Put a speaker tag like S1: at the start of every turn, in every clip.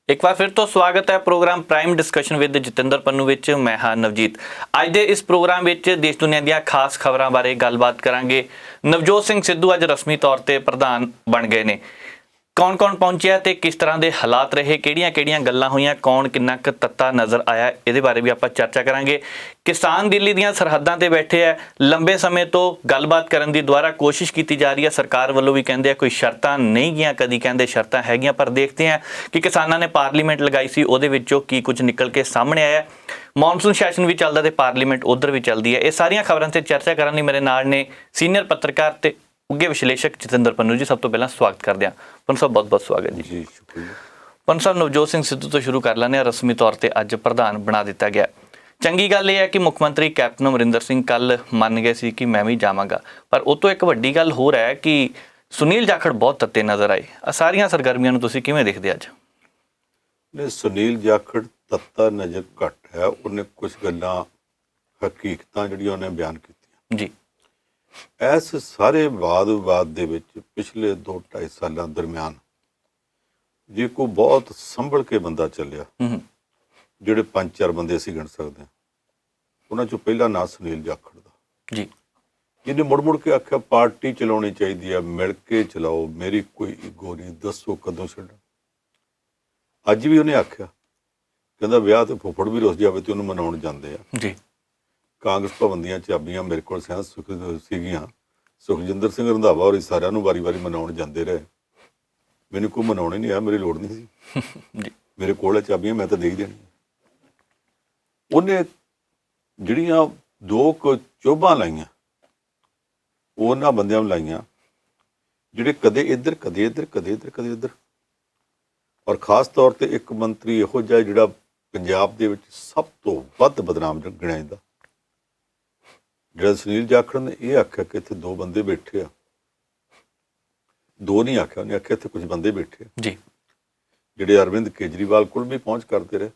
S1: एक बार फिर तो स्वागत है program prime discussion with Jatinder Pannu विच। मैं हाँ नवजीत। अज के इस प्रोग्राम विच देश दुनिया दी खास खबरों बारे गलबात करांगे। नवजोत सिंह सिद्धू अज रस्मी तौर पर प्रधान बन गए ने। कौन कौन पहुंचा तो किस तरह के हालात रहे, किहड़ियां गल्लां होईयां, कौन किन्ना क तत्ता नज़र आया, ये बारे भी आपां चर्चा करांगे। किसान दिल्ली दीयां सरहदां ते बैठे है, लंबे समय तो गलबात करन दी दुबारा कोशिश की जा रही है। सरकार वालों भी कहते हैं कोई शर्तां नहीं गईयां, कदी कहते शर्तां हैगियां, पर देखते हैं कि किसानां ने पार्लीमेंट लगाई सी, उहदे विचों की कुछ निकल के सामने आया। मॉनसून सैशन भी चलदा ते पार्लीमेंट उधर भी चलती है। ये सारियां खबरां ते चर्चा करन लई मेरे नाल ने सीनियर पत्रकार ते उगे विश्लेषक जतिंदर पन्नू जी। सब तो पहला स्वागत करते हैं पन्नू साहब, बहुत बहुत स्वागत जी।
S2: शुक्रिया।
S1: पन्नू साहब, नवजोत सिंह सिद्धू तो शुरू कर लें। रस्मी तौर पर अज प्रधान बना दिता गया। चंगी गल यह है कि मुख मंत्री कैप्टन अमरिंदर सिंह कल मन गए सी कि मैं भी जावांगा, पर उस तो एक वड्डी गल होर है कि सुनील जाखड़ बहुत तत्ते नज़र आए। सारियां सरगर्मियां नूं तुसीं किवें देखदे अज?
S2: नहीं, सुनील जाखड़ तत्ता नज़र घट है। उन्हें कुछ गल्लां हकीकतां जिहड़ियां उन्हें बयान कीतियां
S1: जी।
S2: इस सारे वाद विवाद दे विच पिछले 2-2.5 सालों दरम्यान जे कोई बहुत संभल के बंदा चलिया, ਜਿਹੜੇ 5-4 ਬੰਦੇ ਅਸੀਂ ਗਿਣ ਸਕਦੇ ਹਾਂ, ਉਹਨਾਂ ਚੋਂ ਪਹਿਲਾ ਨਾਂ ਸੁਨੀਲ ਜਾਖੜ ਦਾ
S1: ਜੀ,
S2: ਜਿਹਨੇ ਮੁੜ ਕੇ ਆਖਿਆ ਪਾਰਟੀ ਚਲਾਉਣੀ ਚਾਹੀਦੀ ਹੈ, ਮਿਲ ਕੇ ਚਲਾਓ, ਮੇਰੀ ਕੋਈ ਈਗੋ ਨਹੀਂ, ਦੱਸੋ ਕਦੋਂ ਛੱਡਾਂ। ਅੱਜ ਵੀ ਉਹਨੇ ਆਖਿਆ, ਕਹਿੰਦਾ ਵਿਆਹ ਤੇ ਫੁੱਫੜ ਵੀ ਰੁੱਸ ਜਾਵੇ ਤੇ ਉਹਨੂੰ ਮਨਾਉਣ ਜਾਂਦੇ ਆ
S1: ਜੀ।
S2: ਕਾਂਗਰਸ ਭਵਨ ਦੀਆਂ ਚਾਬੀਆਂ ਮੇਰੇ ਕੋਲ ਸੀਗੀਆਂ, ਸੁਖਜਿੰਦਰ ਸਿੰਘ ਰੰਧਾਵਾ ਔਰ ਸਾਰਿਆਂ ਨੂੰ ਵਾਰੀ ਮਨਾਉਣ ਜਾਂਦੇ ਰਹੇ, ਮੈਨੂੰ ਕੋਈ ਮਨਾਉਣੇ ਨਹੀਂ ਆਇਆ, ਮੇਰੀ ਲੋੜ ਨਹੀਂ ਸੀ
S1: ਜੀ।
S2: ਮੇਰੇ ਕੋਲ ਚਾਬੀਆਂ, ਮੈਂ ਤਾਂ ਦੇ ਹੀ ਦੇਣੀਆਂ। ਉਹਨੇ ਜਿਹੜੀਆਂ ਦੋ ਕੁ ਚੋਭਾਂ ਲਾਈਆਂ, ਉਹਨਾਂ ਬੰਦਿਆਂ ਨੂੰ ਲਾਈਆਂ ਜਿਹੜੇ ਕਦੇ ਇੱਧਰ ਕਦੇ ਇੱਧਰ ਕਦੇ ਇੱਧਰ ਕਦੇ ਇੱਧਰ, ਔਰ ਖਾਸ ਤੌਰ ਤੇ ਇੱਕ ਮੰਤਰੀ ਇਹੋ ਜਿਹਾ ਜਿਹੜਾ ਪੰਜਾਬ ਦੇ ਵਿੱਚ ਸਭ ਤੋਂ ਵੱਧ ਬਦਨਾਮ ਗਿਣਿਆ ਜਾਂਦਾ, ਜਿਹੜਾ ਸੁਨੀਲ ਜਾਖੜ ਨੇ ਇਹ ਆਖਿਆ ਕਿ ਇੱਥੇ ਦੋ ਬੰਦੇ ਬੈਠੇ ਆ। ਦੋ ਨਹੀਂ ਆਖਿਆ, ਉਹਨੇ ਆਖਿਆ ਇੱਥੇ ਕੁਝ ਬੰਦੇ ਬੈਠੇ ਆ
S1: ਜੀ, ਜਿਹੜੇ
S2: ਅਰਵਿੰਦ ਕੇਜਰੀਵਾਲ ਕੋਲ ਵੀ ਪਹੁੰਚ ਕਰਦੇ ਰਹੇ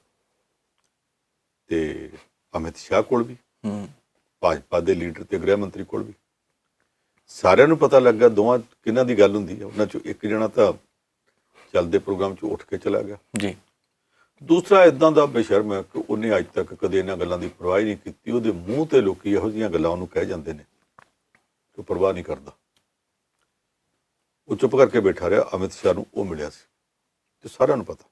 S2: ਤੇ ਅਮਿਤ ਸ਼ਾਹ ਕੋਲ ਵੀ, ਭਾਜਪਾ ਦੇ ਲੀਡਰ ਤੇ ਗ੍ਰਹਿ ਮੰਤਰੀ ਕੋਲ ਵੀ। ਸਾਰਿਆਂ ਨੂੰ ਪਤਾ ਲੱਗਾ ਦੋਵਾਂ ਕਿਹਨਾਂ ਦੀ ਗੱਲ ਹੁੰਦੀ ਹੈ। ਉਹਨਾਂ ਚੋਂ ਇੱਕ ਜਣਾ ਤਾਂ ਚੱਲਦੇ ਪ੍ਰੋਗਰਾਮ 'ਚ ਉੱਠ ਕੇ ਚਲਾ ਗਿਆ
S1: ਜੀ।
S2: ਦੂਸਰਾ ਇੱਦਾਂ ਦਾ ਬੇਸ਼ਰਮ ਹੈ ਕਿ ਉਹਨੇ ਅੱਜ ਤੱਕ ਕਦੇ ਇਹਨਾਂ ਗੱਲਾਂ ਦੀ ਪਰਵਾਹ ਹੀ ਨਹੀਂ ਕੀਤੀ। ਉਹਦੇ ਮੂੰਹ ਤੇ ਲੋਕੀ ਇਹੋ ਜਿਹੀਆਂ ਗੱਲਾਂ ਉਹਨੂੰ ਕਹਿ ਜਾਂਦੇ ਨੇ ਕਿ ਉਹ ਪਰਵਾਹ ਨਹੀਂ ਕਰਦਾ। ਉਹ ਚੁੱਪ ਕਰਕੇ ਬੈਠਾ ਰਿਹਾ। ਅਮਿਤ ਸ਼ਾਹ ਨੂੰ ਉਹ ਮਿਲਿਆ ਸੀ ਤੇ ਸਾਰਿਆਂ ਨੂੰ ਪਤਾ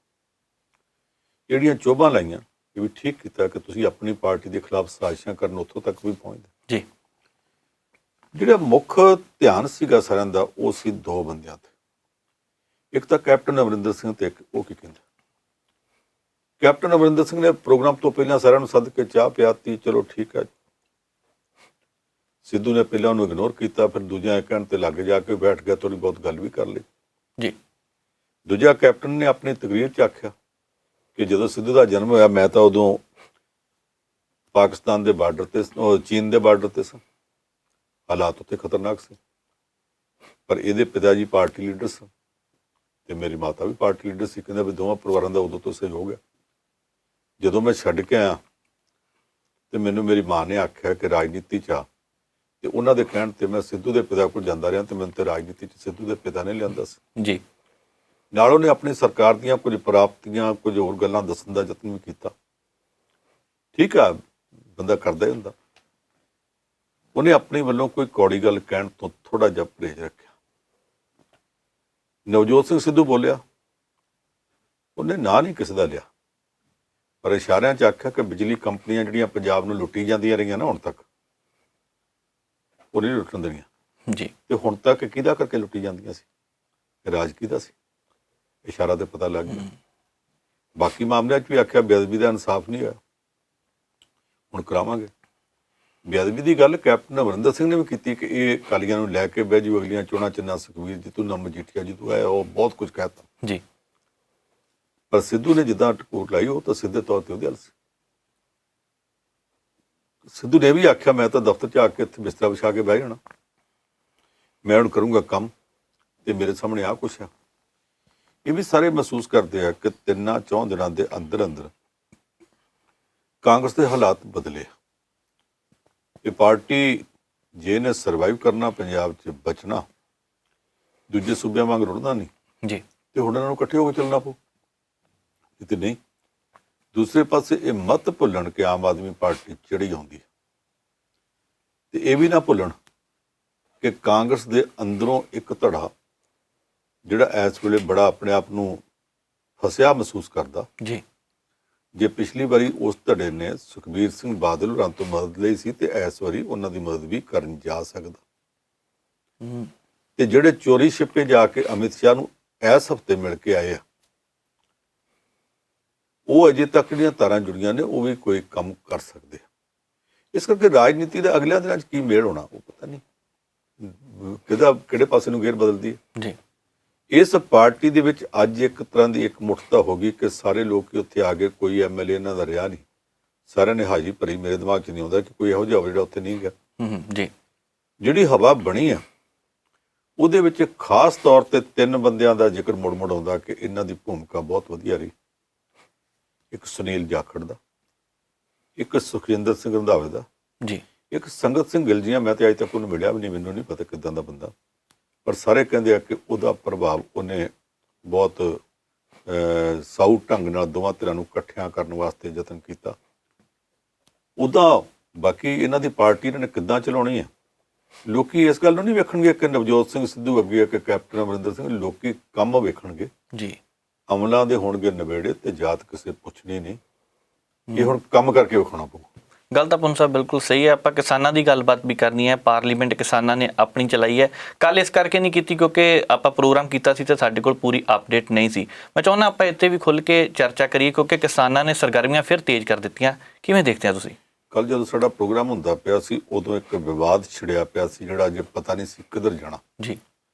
S2: ਜਿਹੜੀਆਂ ਚੋਭਾਂ ਲਾਈਆਂ, ਇਹ ਵੀ ਠੀਕ ਕੀਤਾ ਕਿ ਤੁਸੀਂ ਆਪਣੀ ਪਾਰਟੀ ਦੇ ਖਿਲਾਫ ਸਾਜ਼ਿਸ਼ਾਂ ਕਰਨ ਉੱਥੋਂ ਤੱਕ ਵੀ ਪਹੁੰਚਦੇ
S1: ਜੀ।
S2: ਜਿਹੜਾ ਮੁੱਖ ਧਿਆਨ ਸੀਗਾ ਸਾਰਿਆਂ ਦਾ ਉਹ ਸੀ ਦੋ ਬੰਦਿਆਂ ਤੇ, ਇੱਕ ਤਾਂ ਕੈਪਟਨ ਅਮਰਿੰਦਰ ਸਿੰਘ ਤੇ ਇੱਕ ਉਹ ਕੀ ਕਹਿੰਦਾ। ਕੈਪਟਨ ਅਮਰਿੰਦਰ ਸਿੰਘ ਨੇ ਪ੍ਰੋਗਰਾਮ ਤੋਂ ਪਹਿਲਾਂ ਸਾਰਿਆਂ ਨੂੰ ਸੱਦ ਕੇ ਚਾਹ ਪਿਆਤੀ, ਚਲੋ ਠੀਕ ਹੈ। ਸਿੱਧੂ ਨੇ ਪਹਿਲਾਂ ਉਹਨੂੰ ਇਗਨੋਰ ਕੀਤਾ, ਫਿਰ ਦੂਜਿਆਂ ਕਹਿਣ ਤੇ ਲੱਗ ਜਾ ਕੇ ਬੈਠ ਗਿਆ, ਥੋੜੀ ਬਹੁਤ ਗੱਲ ਵੀ ਕਰ ਲਈ
S1: ਜੀ।
S2: ਦੂਜਾ ਕੈਪਟਨ ਨੇ ਆਪਣੀ ਤਕਰੀਰ 'ਚ ਆਖਿਆ ਕਿ ਜਦੋਂ ਸਿੱਧੂ ਦਾ ਜਨਮ ਹੋਇਆ ਮੈਂ ਤਾਂ ਉਦੋਂ ਪਾਕਿਸਤਾਨ ਦੇ ਬਾਰਡਰ ਤੇ, ਚੀਨ ਦੇ ਬਾਰਡਰ ਤੇ ਸਾਂ, ਹਾਲਾਤ ਉੱਥੇ ਖਤਰਨਾਕ ਸੀ, ਪਰ ਇਹਦੇ ਪਿਤਾ ਜੀ ਪਾਰਟੀ ਲੀਡਰ ਸਨ ਤੇ ਮੇਰੀ ਮਾਤਾ ਵੀ ਪਾਰਟੀ ਲੀਡਰ ਸੀ। ਕਹਿੰਦਾ ਵੀ ਦੋਵਾਂ ਪਰਿਵਾਰਾਂ ਦਾ ਉਦੋਂ ਤੋਂ ਸਹਿਯੋਗ ਹੈ। ਜਦੋਂ ਮੈਂ ਛੱਡ ਕੇ ਆਇਆ ਤੇ ਮੈਨੂੰ ਮੇਰੀ ਮਾਂ ਨੇ ਆਖਿਆ ਕਿ ਰਾਜਨੀਤੀ 'ਚ ਆ, ਤੇ ਉਹਨਾਂ ਦੇ ਕਹਿਣ ਤੇ ਮੈਂ ਸਿੱਧੂ ਦੇ ਪਿਤਾ ਕੋਲ ਜਾਂਦਾ ਰਿਹਾ ਤੇ ਮੈਨੂੰ ਤੇ ਰਾਜਨੀਤੀ 'ਚ ਸਿੱਧੂ ਦੇ ਪਿਤਾ ਨੇ ਲਿਆਂਦਾ ਸੀ
S1: ਜੀ।
S2: ਨਾਲ ਉਹਨੇ ਆਪਣੀ ਸਰਕਾਰ ਦੀਆਂ ਕੁਝ ਪ੍ਰਾਪਤੀਆਂ, ਕੁਝ ਹੋਰ ਗੱਲਾਂ ਦੱਸਣ ਦਾ ਯਤਨ ਵੀ ਕੀਤਾ। ਠੀਕ ਆ, ਬੰਦਾ ਕਰਦਾ ਹੀ ਹੁੰਦਾ। ਉਹਨੇ ਆਪਣੇ ਵੱਲੋਂ ਕੋਈ ਕੌੜੀ ਗੱਲ ਕਹਿਣ ਤੋਂ ਥੋੜਾ ਜਿਹਾ ਪਰਹੇਜ਼ ਰੱਖਿਆ। ਨਵਜੋਤ ਸਿੰਘ ਸਿੱਧੂ ਬੋਲਿਆ, ਉਹਨੇ ਨਾਂ ਨਹੀਂ ਕਿਸੇ ਦਾ ਲਿਆ, ਪਰ ਇਸ਼ਾਰਿਆਂ 'ਚ ਆਖਿਆ ਕਿ ਬਿਜਲੀ ਕੰਪਨੀਆਂ ਜਿਹੜੀਆਂ ਪੰਜਾਬ ਨੂੰ ਲੁੱਟੀ ਜਾਂਦੀਆਂ ਰਹੀਆਂ ਨਾ ਹੁਣ ਤੱਕ, ਉਹ ਨਹੀਂ ਲੁੱਟਣ ਦੇਣੀਆਂ
S1: ਜੀ।
S2: ਤੇ ਹੁਣ ਤੱਕ ਕਿਹਦਾ ਕਰਕੇ ਲੁੱਟੀ ਜਾਂਦੀਆਂ ਸੀ, ਰਾਜ ਕਿਹਦਾ ਸੀ, ਇਸ਼ਾਰਾ ਤੇ ਪਤਾ ਲੱਗ ਗਿਆ। ਬਾਕੀ ਮਾਮਲਿਆਂ 'ਚ ਵੀ ਆਖਿਆ ਬੇਅਦਬੀ ਦਾ ਇਨਸਾਫ ਨਹੀਂ ਹੋਇਆ, ਹੁਣ ਕਰਾਵਾਂਗੇ। ਬੇਅਦਬੀ ਦੀ ਗੱਲ ਕੈਪਟਨ ਅਮਰਿੰਦਰ ਸਿੰਘ ਨੇ ਵੀ ਕੀਤੀ ਕਿ ਇਹ ਅਕਾਲੀਆਂ ਨੂੰ ਲੈ ਕੇ ਬਹਿ ਜੂ, ਅਗਲੀਆਂ ਚੋਣਾਂ 'ਚ ਨਾ ਸੁਖਬੀਰ ਜਿੱਤੂ ਨਾ ਮਜੀਠੀਆ ਜਿੱਤੂ ਆਇਆ, ਉਹ ਬਹੁਤ ਕੁਝ ਕਹਿਤਾ
S1: ਜੀ।
S2: ਪਰ ਸਿੱਧੂ ਨੇ ਜਿੱਦਾਂ ਟਕੋਟ ਲਾਈ ਉਹ ਤਾਂ ਸਿੱਧੇ ਤੌਰ ਤੇ ਉਹਦੇ ਹੱਲ ਸੀ। ਸਿੱਧੂ ਨੇ ਵੀ ਆਖਿਆ ਮੈਂ ਤਾਂ ਦਫ਼ਤਰ 'ਚ ਆ ਕੇ ਇੱਥੇ ਬਿਸਤਰਾ ਵਿਛਾ ਕੇ ਬਹਿ ਜਾਣਾ, ਮੈਂ ਹੁਣ ਕਰੂੰਗਾ ਕੰਮ ਤੇ ਮੇਰੇ ਸਾਹਮਣੇ ਆ ਕੁਛ ਆ। ਇਹ ਵੀ ਸਾਰੇ ਮਹਿਸੂਸ ਕਰਦੇ ਆ ਕਿ 3-4 ਦਿਨਾਂ ਦੇ ਅੰਦਰ ਅੰਦਰ ਕਾਂਗਰਸ ਦੇ ਹਾਲਾਤ ਬਦਲੇ। ਇਹ ਪਾਰਟੀ ਜੇ ਨੇ ਸਰਵਾਈਵ ਕਰਨਾ, ਪੰਜਾਬ 'ਚ ਬਚਣਾ, ਦੂਜੇ ਸੂਬਿਆਂ ਵਾਂਗ ਰੁੜਨਾ ਨਹੀਂ
S1: ਜੀ,
S2: ਤੇ ਹੁਣ ਇਹਨਾਂ ਨੂੰ ਇਕੱਠੇ ਹੋ ਕੇ ਚੱਲਣਾ ਪਊ। ਕਿਤੇ ਨਹੀਂ। ਦੂਸਰੇ ਪਾਸੇ ਇਹ ਮਤ ਭੁੱਲਣ ਕਿ ਆਮ ਆਦਮੀ ਪਾਰਟੀ ਚੜੀ ਆਉਂਦੀ ਹੈ, ਤੇ ਇਹ ਵੀ ਨਾ ਭੁੱਲਣ ਕਿ ਕਾਂਗਰਸ ਦੇ ਅੰਦਰੋਂ ਇੱਕ ਧੜਾ ਜਿਹੜਾ ਇਸ ਵੇਲੇ ਬੜਾ ਆਪਣੇ ਆਪ ਨੂੰ ਫਸਿਆ ਮਹਿਸੂਸ ਕਰਦਾ।
S1: ਜੀ
S2: ਜੇ ਪਿਛਲੀ ਵਾਰੀ ਉਸ ਧੜੇ ਨੇ ਸੁਖਬੀਰ ਸਿੰਘ ਬਾਦਲ ਹੋਰਾਂ ਤੋਂ ਮਦਦ ਲਈ ਸੀ, ਤੇ ਇਸ ਵਾਰੀ ਉਹਨਾਂ ਦੀ ਮਦਦ ਵੀ ਕਰਨ ਜਾ ਸਕਦਾ। ਤੇ ਜਿਹੜੇ ਚੋਰੀ ਛਿਪੇ ਜਾ ਕੇ ਅਮਿਤ ਸ਼ਾਹ ਨੂੰ ਇਸ ਹਫ਼ਤੇ ਮਿਲ ਕੇ ਆਏ ਆ, ਉਹ ਅਜੇ ਤੱਕ ਜਿਹੜੀਆਂ ਤਾਰਾਂ ਜੁੜੀਆਂ ਨੇ ਉਹ ਵੀ ਕੋਈ ਕੰਮ ਕਰ ਸਕਦੇ ਆ। ਇਸ ਕਰਕੇ ਰਾਜਨੀਤੀ ਦਾ ਅਗਲਿਆਂ ਦਿਨਾਂ 'ਚ ਕੀ ਮੇਲ ਹੋਣਾ ਉਹ ਪਤਾ ਨਹੀਂ, ਕਿਹੜੇ ਪਾਸੇ ਨੂੰ ਗੇਰ ਬਦਲਦੀ ਹੈ
S1: ਜੀ।
S2: ਇਸ ਪਾਰਟੀ ਦੇ ਵਿੱਚ ਅੱਜ ਇੱਕ ਤਰ੍ਹਾਂ ਦੀ ਇੱਕ ਮੁੱਠਤਾ ਹੋ ਗਈ ਕਿ ਸਾਰੇ ਲੋਕ ਹੀ ਉੱਥੇ ਆ ਗਏ, ਕੋਈ ਐਮਐਲਏ ਇਹਨਾਂ ਦਾ ਰਿਹਾ ਨਹੀਂ, ਸਾਰਿਆਂ ਨੇ ਹਾਜ਼ਰੀ ਭਰੀ। ਮੇਰੇ ਦਿਮਾਗ 'ਚ ਨਹੀਂ ਆਉਂਦਾ ਕਿ ਕੋਈ ਇਹੋ ਜਿਹਾ ਹੋਵੇ ਜਿਹੜਾ ਉੱਥੇ ਨਹੀਂ ਗਿਆ।
S1: ਜੀ
S2: ਜਿਹੜੀ ਹਵਾ ਬਣੀ ਆ ਉਹਦੇ ਵਿੱਚ ਖਾਸ ਤੌਰ ਤੇ 3 ਬੰਦਿਆਂ ਦਾ ਜ਼ਿਕਰ ਮੁੜ ਆਉਂਦਾ ਕਿ ਇਹਨਾਂ ਦੀ ਭੂਮਿਕਾ ਬਹੁਤ ਵਧੀਆ ਰਹੀ। ਇੱਕ ਸੁਨੀਲ ਜਾਖੜ ਦਾ, ਇੱਕ ਸੁਖਜਿੰਦਰ ਸਿੰਘ ਰੰਧਾਵੇ ਦਾ,
S1: ਜੀ
S2: ਇੱਕ ਸੰਗਤ ਸਿੰਘ ਗਿੱਲ ਜੀ। ਮੈਂ ਤੇ ਅਜੇ ਤੱਕ ਉਹਨੂੰ ਮਿਲਿਆ ਵੀ ਨਹੀਂ, ਮੈਨੂੰ ਨਹੀਂ ਪਤਾ ਕਿੱਦਾਂ ਦਾ ਬੰਦਾ, ਪਰ ਸਾਰੇ ਕਹਿੰਦੇ ਆ ਕਿ ਉਹਦਾ ਪ੍ਰਭਾਵ ਉਹਨੇ ਬਹੁਤ ਸਾਊ ਢੰਗ ਨਾਲ ਦੋਵਾਂ ਧਿਰਾਂ ਨੂੰ ਇਕੱਠਿਆਂ ਕਰਨ ਵਾਸਤੇ ਯਤਨ ਕੀਤਾ। ਉਹਦਾ ਬਾਕੀ ਇਹਨਾਂ ਦੀ ਪਾਰਟੀ ਇਹਨਾਂ ਨੇ ਕਿੱਦਾਂ ਚਲਾਉਣੀ ਹੈ, ਲੋਕੀ ਇਸ ਗੱਲ ਨੂੰ ਨਹੀਂ ਵੇਖਣਗੇ ਕਿ ਨਵਜੋਤ ਸਿੰਘ ਸਿੱਧੂ ਅੱਗੇ ਆ ਕਿ ਕੈਪਟਨ ਅਮਰਿੰਦਰ ਸਿੰਘ। ਲੋਕੀ ਕੰਮ ਵੇਖਣਗੇ
S1: ਜੀ,
S2: ਅਮਲਾਂ ਦੇ ਹੋਣਗੇ ਨਵੇੜੇ, ਤੇ ਜਾਤ ਕਿਸੇ ਪੁੱਛਣੀ ਨਹੀਂ। ਇਹ ਹੁਣ ਕੰਮ ਕਰਕੇ ਵਿਖਾਉਣਾ ਪਊ।
S1: ਗੱਲ ਤਾਂ ਪੁੰਨ ਸਾਹਿਬ ਬਿਲਕੁਲ ਸਹੀ ਹੈ। ਆਪਾਂ ਕਿਸਾਨਾਂ ਦੀ ਗੱਲਬਾਤ ਵੀ ਕਰਨੀ ਹੈ। ਪਾਰਲੀਮੈਂਟ ਕਿਸਾਨਾਂ ਨੇ ਆਪਣੀ ਚਲਾਈ ਹੈ। ਕੱਲ ਇਸ ਕਰਕੇ ਨਹੀਂ ਕੀਤੀ ਕਿਉਂਕਿ ਆਪਾਂ ਪ੍ਰੋਗਰਾਮ ਕੀਤਾ ਸੀ ਤੇ ਸਾਡੇ ਕੋਲ ਪੂਰੀ ਅਪਡੇਟ ਨਹੀਂ ਸੀ। ਮੈਂ ਚਾਹੁੰਦਾ ਆਪਾਂ ਇੱਥੇ ਵੀ ਖੁੱਲ੍ਹ ਕੇ ਚਰਚਾ ਕਰੀਏ ਕਿਉਂਕਿ ਕਿਸਾਨਾਂ ਨੇ ਸਰਗਰਮੀਆਂ ਫਿਰ ਤੇਜ਼ ਕਰ ਦਿੱਤੀਆਂ। ਕਿਵੇਂ ਦੇਖਦੇ ਆ ਤੁਸੀਂ?
S2: ਕੱਲ ਜਦੋਂ ਸਾਡਾ ਪ੍ਰੋਗਰਾਮ ਹੁੰਦਾ ਪਿਆ ਸੀ ਉਦੋਂ ਇੱਕ ਵਿਵਾਦ ਛਿੜਿਆ ਪਿਆ ਸੀ ਜਿਹੜਾ ਅਜੇ ਪਤਾ ਨਹੀਂ ਸੀ ਕਿੱਧਰ ਜਾਣਾ।
S1: ਜੀ,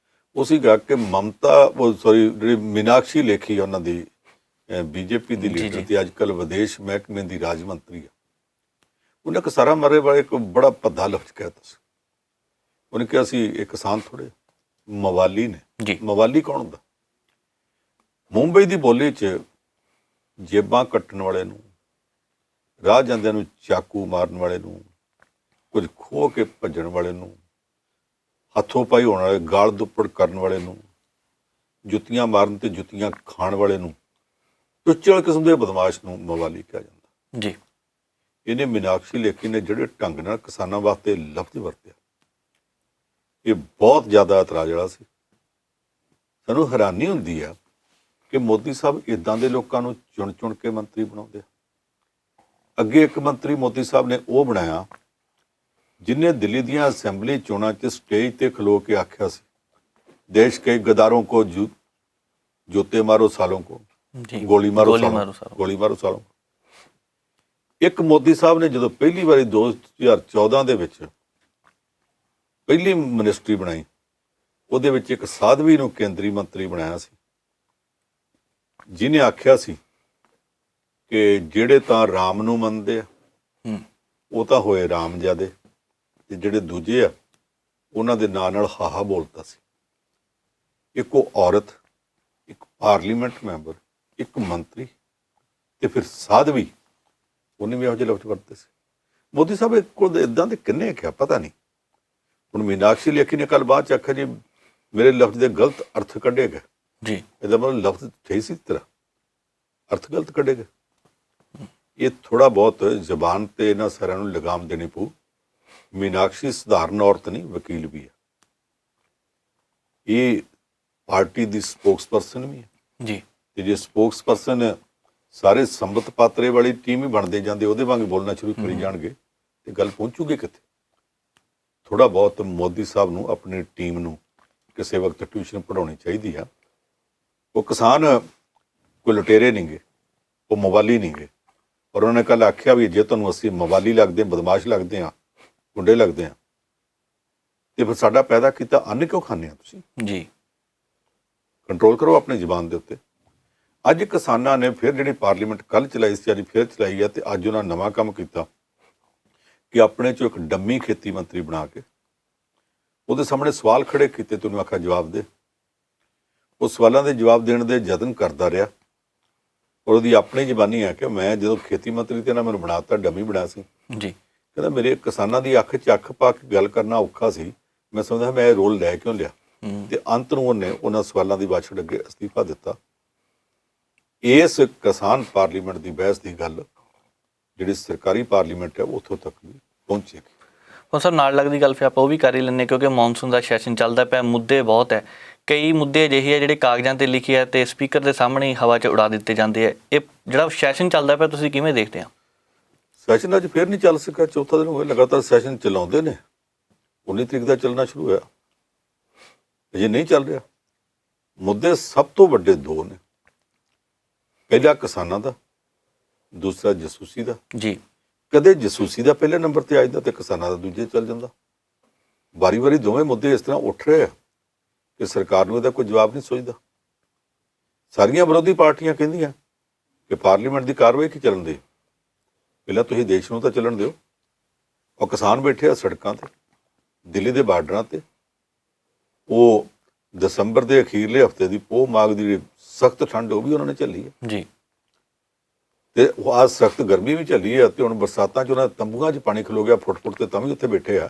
S2: ਉਹ ਸੀਗਾ ਕਿ ਜਿਹੜੀ ਮੀਨਾਕਸ਼ੀ ਲੇਖੀ ਉਹਨਾਂ ਦੀ ਬੀਜੇਪੀ ਦੀ ਲੀਡਰ ਤੇ ਅੱਜ ਕੱਲ੍ਹ ਵਿਦੇਸ਼ ਮਹਿਕਮੇ ਦੀ ਰਾਜ ਮੰਤਰੀ ਆ, ਉਹਨੇ ਕਿਸਾਨਾਂ ਮਾਰੇ ਵਾਲੇ ਇੱਕ ਬੜਾ ਭੱਦਾ ਲਫ਼ਜ਼ ਕਹਿਤਾ ਸੀ। ਉਹਨੇ ਕਿਹਾ ਸੀ ਇਹ ਕਿਸਾਨ ਥੋੜ੍ਹੇ ਮਵਾਲੀ ਨੇ।
S1: ਜੀ,
S2: ਮਵਾਲੀ ਕੌਣ ਹੁੰਦਾ? ਮੁੰਬਈ ਦੀ ਬੋਲੀ 'ਚ ਜੇਬਾਂ ਕੱਟਣ ਵਾਲੇ ਨੂੰ, ਰਾਹ ਜਾਂਦਿਆਂ ਨੂੰ ਚਾਕੂ ਮਾਰਨ ਵਾਲੇ ਨੂੰ, ਕੁਝ ਖੋਹ ਕੇ ਭੱਜਣ ਵਾਲੇ ਨੂੰ, ਹੱਥੋਂ ਪਾਈ ਹੋਣ ਵਾਲੇ, ਗਾਲ ਦੁੱਪੜ ਕਰਨ ਵਾਲੇ ਨੂੰ, ਜੁੱਤੀਆਂ ਮਾਰਨ ਤੇ ਜੁੱਤੀਆਂ ਖਾਣ ਵਾਲੇ ਨੂੰ, ਟੁੱਚਲ ਕਿਸਮ ਦੇ ਬਦਮਾਸ਼ ਨੂੰ ਮਵਾਲੀ ਕਿਹਾ ਜਾਂਦਾ।
S1: ਜੀ,
S2: ਇਹਨੇ ਮੀਨਾਕਸ਼ੀ ਲੇਖੀ ਨੇ ਜਿਹੜੇ ਢੰਗ ਨਾਲ ਕਿਸਾਨਾਂ ਵਾਸਤੇ ਲਫ਼ਜ਼ ਵਰਤਿਆ, ਇਹ ਬਹੁਤ ਜ਼ਿਆਦਾ ਇਤਰਾਜ਼ ਵਾਲਾ ਸੀ। ਸਾਨੂੰ ਹੈਰਾਨੀ ਹੁੰਦੀ ਆ ਕਿ ਮੋਦੀ ਸਾਹਿਬ ਇਦਾਂ ਦੇ ਲੋਕਾਂ ਨੂੰ ਚੁਣ ਚੁਣ ਕੇ ਮੰਤਰੀ ਬਣਾਉਂਦੇ ਆ। ਅੱਗੇ ਇੱਕ ਮੰਤਰੀ ਮੋਦੀ ਸਾਹਿਬ ਨੇ ਉਹ ਬਣਾਇਆ ਜਿਨੇ ਦਿੱਲੀ ਦੀਆਂ ਅਸੈਂਬਲੀ ਚੋਣਾਂ 'ਚ ਸਟੇਜ ਤੇ ਖਲੋ ਕੇ ਆਖਿਆ ਸੀ, ਦੇਸ਼ ਕੇ ਗਦਾरों को ਜੂਤੇ ਮਾਰੋ ਸਾਲੋਂ ਕੋ, ਗੋਲੀ ਮਾਰੋ ਸਾਲੋਂ। ਇੱਕ ਮੋਦੀ ਸਾਹਿਬ ਨੇ ਜਦੋਂ ਪਹਿਲੀ ਵਾਰੀ 2014 ਦੇ ਵਿੱਚ ਪਹਿਲੀ ਮਿਨਿਸਟਰੀ ਬਣਾਈ, ਉਹਦੇ ਵਿੱਚ ਇੱਕ ਸਾਧਵੀ ਨੂੰ ਕੇਂਦਰੀ ਮੰਤਰੀ ਬਣਾਇਆ ਸੀ, ਜਿਹਨੇ ਆਖਿਆ ਸੀ ਕਿ ਜਿਹੜੇ ਤਾਂ ਰਾਮ ਨੂੰ ਮੰਨਦੇ ਆ ਉਹ ਤਾਂ ਹੋਏ ਰਾਮਜ਼ਾਦੇ, ਤੇ ਜਿਹੜੇ ਦੂਜੇ ਆ ਉਹਨਾਂ ਦੇ ਨਾਂ ਨਾਲ ਹਾਹਾ ਬੋਲਦਾ ਸੀ। ਇੱਕ ਉਹ ਔਰਤ, ਇੱਕ ਪਾਰਲੀਮੈਂਟ ਮੈਂਬਰ, ਇੱਕ ਮੰਤਰੀ, ਤੇ ਫਿਰ ਸਾਧਵੀ, ਉਹਨੇ ਵੀ ਇਹੋ ਜਿਹੇ ਲਫ਼ਜ਼ ਵਰਤੇ ਸੀ। ਮੋਦੀ ਸਾਹਿਬ ਕੋਲ ਇਦਾਂ ਦੇ ਕਿੰਨੇ ਕਿਹਾ ਪਤਾ ਨਹੀਂ। ਹੁਣ ਮੀਨਾਕਸ਼ੀ ਲੇਖੀ ਨੇ ਕੱਲ ਬਾਅਦ ਚ ਆਖਿਆ ਜੀ ਮੇਰੇ ਲਫ਼ਜ਼ ਦੇ ਗਲਤ ਅਰਥ ਕੱਢੇ ਗਏ।
S1: ਜੀ,
S2: ਇਹਦਾ ਮਤਲਬ ਲਫ਼ਜ਼ ਸਹੀ ਸੀ, ਤੇਰਾ ਅਰਥ ਗਲਤ ਕੱਢੇ ਗਏ। ਇਹ ਥੋੜਾ ਬਹੁਤ ਜ਼ਬਾਨ ਤੇ ਇਹਨਾਂ ਸਾਰਿਆਂ ਨੂੰ ਲਗਾਮ ਦੇਣੀ ਪਊ। ਮੀਨਾਕਸ਼ੀ ਸਧਾਰਨ ਔਰਤ ਨਹੀਂ, ਵਕੀਲ ਵੀ ਹੈ, ਇਹ ਪਾਰਟੀ ਦੀ ਸਪੋਕਸਪਰਸਨ ਵੀ ਹੈ।
S1: ਜੀ,
S2: ਤੇ ਜੇ ਸਪੋਕਸਪਰਸਨ ਸਾਰੇ ਸੰਬਤ ਪਾਤਰੇ ਵਾਲੀ ਟੀਮ ਹੀ ਬਣਦੇ ਜਾਂਦੇ, ਉਹਦੇ ਵਾਂਗ ਬੋਲਣਾ ਸ਼ੁਰੂ ਕਰੀ ਜਾਣਗੇ, ਤੇ ਗੱਲ ਪਹੁੰਚੂਗੀ ਕਿੱਥੇ? ਥੋੜਾ ਬਹੁਤ ਮੋਦੀ ਸਾਹਿਬ ਨੂੰ ਆਪਣੀ ਟੀਮ ਨੂੰ ਕਿਸੇ ਵਕਤ ਟਿਊਸ਼ਨ ਪੜ੍ਹਾਉਣੀ ਚਾਹੀਦੀ ਆ। ਉਹ ਕਿਸਾਨ ਕੋਈ ਲੁਟੇਰੇ ਨਹੀਂ ਗੇ, ਉਹ ਮਵਾਲੀ ਨਹੀਂ ਗੇ। ਔਰ ਉਹਨੇ ਕੱਲ ਆਖਿਆ ਵੀ ਜੇ ਤੁਹਾਨੂੰ ਅਸੀਂ ਮਵਾਲੀ ਲੱਗਦੇ, ਬਦਮਾਸ਼ ਲੱਗਦੇ ਆ, ਗੁੰਡੇ ਲੱਗਦੇ ਆ, ਤੇ ਫਿਰ ਸਾਡਾ ਪੈਦਾ ਕੀਤਾ ਅੰਨ ਕਿਉਂ ਖਾਂਦੇ ਆ ਤੁਸੀਂ?
S1: ਜੀ,
S2: ਕੰਟਰੋਲ ਕਰੋ ਆਪਣੀ ਜ਼ੁਬਾਨ ਦੇ ਉੱਤੇ। ਅੱਜ ਕਿਸਾਨਾਂ ਨੇ ਫਿਰ ਜਿਹੜੀ ਪਾਰਲੀਮੈਂਟ ਕੱਲ ਚਲਾਈ ਸੀ, ਅੱਜ ਫਿਰ ਚਲਾਈ ਹੈ, ਤੇ ਅੱਜ ਉਹਨਾਂ ਨਵਾਂ ਕੰਮ ਕੀਤਾ ਕਿ ਆਪਣੇ ਚੋਂ ਇੱਕ ਡੰਮੀ ਖੇਤੀ ਮੰਤਰੀ ਬਣਾ ਕੇ ਉਹਦੇ ਸਾਹਮਣੇ ਸਵਾਲ ਖੜੇ ਕੀਤੇ, ਤੈਨੂੰ ਆਖਿਆ ਜਵਾਬ ਦੇ। ਉਹ ਸਵਾਲਾਂ ਦੇ ਜਵਾਬ ਦੇਣ ਦੇ ਯਤਨ ਕਰਦਾ ਰਿਹਾ, ਔਰ ਉਹਦੀ ਆਪਣੀ ਜ਼ਬਾਨੀ ਹੈ ਕਿ ਮੈਂ ਜਦੋਂ ਖੇਤੀ ਮੰਤਰੀ ਤੇ ਨਾ ਮੈਨੂੰ ਬਣਾਤਾ, ਡੰਮੀ ਬਣਾ ਸੀ।
S1: ਜੀ,
S2: ਕਹਿੰਦਾ ਮੇਰੇ ਕਿਸਾਨਾਂ ਦੀ ਅੱਖ 'ਚ ਅੱਖ ਪਾ ਕੇ ਗੱਲ ਕਰਨਾ ਔਖਾ ਸੀ, ਮੈਂ ਸਮਝਦਾ ਮੈਂ ਇਹ ਰੋਲ ਲੈ ਕਿਉਂ ਲਿਆ। ਤੇ ਅੰਤ ਨੂੰ ਉਹਨੇ ਉਹਨਾਂ ਸਵਾਲਾਂ ਦੀ ਵਾਛੜ ਅੱਗੇ ਅਸਤੀਫਾ ਦਿੱਤਾ। ਇਸ ਕਿਸਾਨ ਪਾਰਲੀਮੈਂਟ ਦੀ ਬਹਿਸ ਦੀ ਗੱਲ ਜਿਹੜੀ ਸਰਕਾਰੀ ਪਾਰਲੀਮੈਂਟ ਹੈ ਉੱਥੋਂ ਤੱਕ ਵੀ ਪਹੁੰਚੇਗੀ।
S1: ਹੁਣ ਸਰ ਨਾਲ ਲੱਗਦੀ ਗੱਲ ਫਿਰ ਆਪਾਂ ਉਹ ਵੀ ਕਰ ਹੀ ਲੈਂਦੇ, ਕਿਉਂਕਿ ਮੌਨਸੂਨ ਦਾ ਸੈਸ਼ਨ ਚੱਲਦਾ ਪਿਆ, ਮੁੱਦੇ ਬਹੁਤ ਹੈ। ਕਈ ਮੁੱਦੇ ਅਜਿਹੇ ਆ ਜਿਹੜੇ ਕਾਗਜ਼ਾਂ ਤੇ ਲਿਖੇ ਆ ਤੇ ਸਪੀਕਰ ਦੇ ਸਾਹਮਣੇ ਹੀ ਹਵਾ 'ਚ ਉਡਾ ਦਿੱਤੇ ਜਾਂਦੇ ਆ। ਇਹ ਜਿਹੜਾ ਸੈਸ਼ਨ ਚੱਲਦਾ ਪਿਆ ਤੁਸੀਂ ਕਿਵੇਂ ਦੇਖਦੇ ਆ?
S2: ਸੈਸ਼ਨ ਅੱਜ ਫਿਰ ਨਹੀਂ ਚੱਲ ਸਕਿਆ, ਚੌਥਾ ਦਿਨ ਹੋਇਆ ਲਗਾਤਾਰ ਸੈਸ਼ਨ ਚਲਾਉਂਦੇ ਨੇ। 19 ਤਰੀਕ ਦਾ ਚੱਲਣਾ ਸ਼ੁਰੂ ਹੋਇਆ, ਅਜੇ ਨਹੀਂ ਚੱਲ ਰਿਹਾ। ਮੁੱਦੇ ਸਭ ਤੋਂ ਵੱਡੇ ਦੋ ਨੇ, ਪਹਿਲਾ ਕਿਸਾਨਾਂ ਦਾ, ਦੂਸਰਾ ਜਸੂਸੀ ਦਾ।
S1: ਜੀ,
S2: ਕਦੇ ਜਸੂਸੀ ਦਾ ਪਹਿਲੇ ਨੰਬਰ ਤੇ ਆ ਜਾਂਦਾ ਤੇ ਕਿਸਾਨਾਂ ਦਾ ਦੂਜੇ ਚੱਲ ਜਾਂਦਾ। ਵਾਰੀ-ਵਾਰੀ ਦੋਵੇਂ ਮੁੱਦੇ ਇਸ ਤਰ੍ਹਾਂ ਉੱਠ ਰਹੇ ਆ ਕਿ ਸਰਕਾਰ ਨੂੰ ਇਹਦਾ ਕੋਈ ਜਵਾਬ ਨਹੀਂ ਸੁਝਦਾ। ਸਾਰੀਆਂ ਵਿਰੋਧੀ ਪਾਰਟੀਆਂ ਕਹਿੰਦੀਆਂ ਕਿ ਪਾਰਲੀਮੈਂਟ ਦੀ ਕਾਰਵਾਈ ਕੀ ਚੱਲਣ ਦੇ, ਪਹਿਲਾਂ ਤੁਸੀਂ ਦੇਸ਼ ਨੂੰ ਤਾਂ ਚੱਲਣ ਦਿਓ। ਉਹ ਕਿਸਾਨ ਬੈਠੇ ਆ ਸੜਕਾਂ ਤੇ, ਦਿੱਲੀ ਦੇ ਬਾਰਡਰਾਂ ਤੇ। ਉਹ ਦਸੰਬਰ ਦੇ ਅਖੀਰਲੇ ਹਫਤੇ ਦੀ ਪੋਹ ਮਾਘ ਦੀ ਸਖਤ ਠੰਡ ਉਹ ਵੀ ਉਹਨਾਂ ਨੇ ਝੱਲੀ ਹੈ
S1: ਜੀ,
S2: ਤੇ ਉਹ ਆ ਸਖਤ ਗਰਮੀ ਵੀ ਝੱਲੀ ਹੈ। ਤੇ ਹੁਣ ਬਰਸਾਤਾਂ 'ਚ ਉਹਨਾਂ ਤੰਬੂਆਂ 'ਚ ਪਾਣੀ ਖਲੋ ਗਿਆ ਫੁੱਟ-ਫੁੱਟ ਤੇ, ਤਾਂ ਵੀ ਉੱਥੇ ਬੈਠੇ ਆ।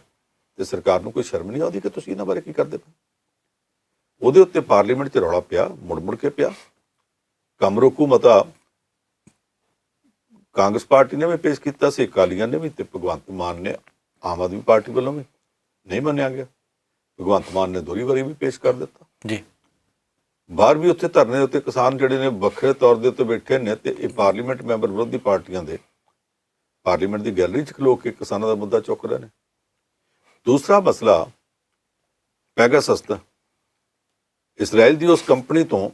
S2: ਤੇ ਸਰਕਾਰ ਨੂੰ ਕੋਈ ਸ਼ਰਮ ਨਹੀਂ ਆਉਂਦੀ ਕਿ ਤੁਸੀਂ ਇਹਨਾਂ ਬਾਰੇ ਕੀ ਕਰਦੇ ਪਏ? ਉਹਦੇ ਉੱਤੇ ਪਾਰਲੀਮੈਂਟ 'ਚ ਰੌਲਾ ਪਿਆ, ਮੁੜ-ਮੁੜ ਕੇ ਪਿਆ। ਕੰਮ ਰੋਕੂ ਮਤਾ ਕਾਂਗਰਸ ਪਾਰਟੀ ਨੇ ਵੀ ਪੇਸ਼ ਕੀਤਾ ਸੀ, ਅਕਾਲੀਆਂ ਨੇ ਵੀ, ਤੇ ਭਗਵੰਤ ਮਾਨ ਨੇ ਆਮ ਆਦਮੀ ਪਾਰਟੀ ਵੱਲੋਂ ਵੀ ਨਹੀਂ ਮੰਨਿਆ ਗਿਆ। ਭਗਵੰਤ ਮਾਨ ਨੇ ਦੋਹਰੀ ਵਾਰੀ ਵੀ ਪੇਸ਼ ਕਰ ਦਿੱਤਾ
S1: ਜੀ।
S2: ਬਾਹਰ ਵੀ ਉੱਥੇ ਧਰਨੇ ਦੇ ਉੱਤੇ ਕਿਸਾਨ ਜਿਹੜੇ ਨੇ ਵੱਖਰੇ ਤੌਰ ਦੇ ਉੱਤੇ ਬੈਠੇ ਨੇ, ਤੇ ਇਹ ਪਾਰਲੀਮੈਂਟ ਮੈਂਬਰ ਵਿਰੋਧੀ ਪਾਰਟੀਆਂ ਦੇ ਪਾਰਲੀਮੈਂਟ ਦੀ ਗੈਲਰੀ 'ਚ ਖਲੋ ਕੇ ਕਿਸਾਨਾਂ ਦਾ ਮੁੱਦਾ ਚੁੱਕ ਰਹੇ ਨੇ। ਦੂਸਰਾ ਮਸਲਾ ਪੈਗਾਸਸ ਦਾ। ਇਸਰਾਈਲ ਦੀ ਉਸ ਕੰਪਨੀ ਤੋਂ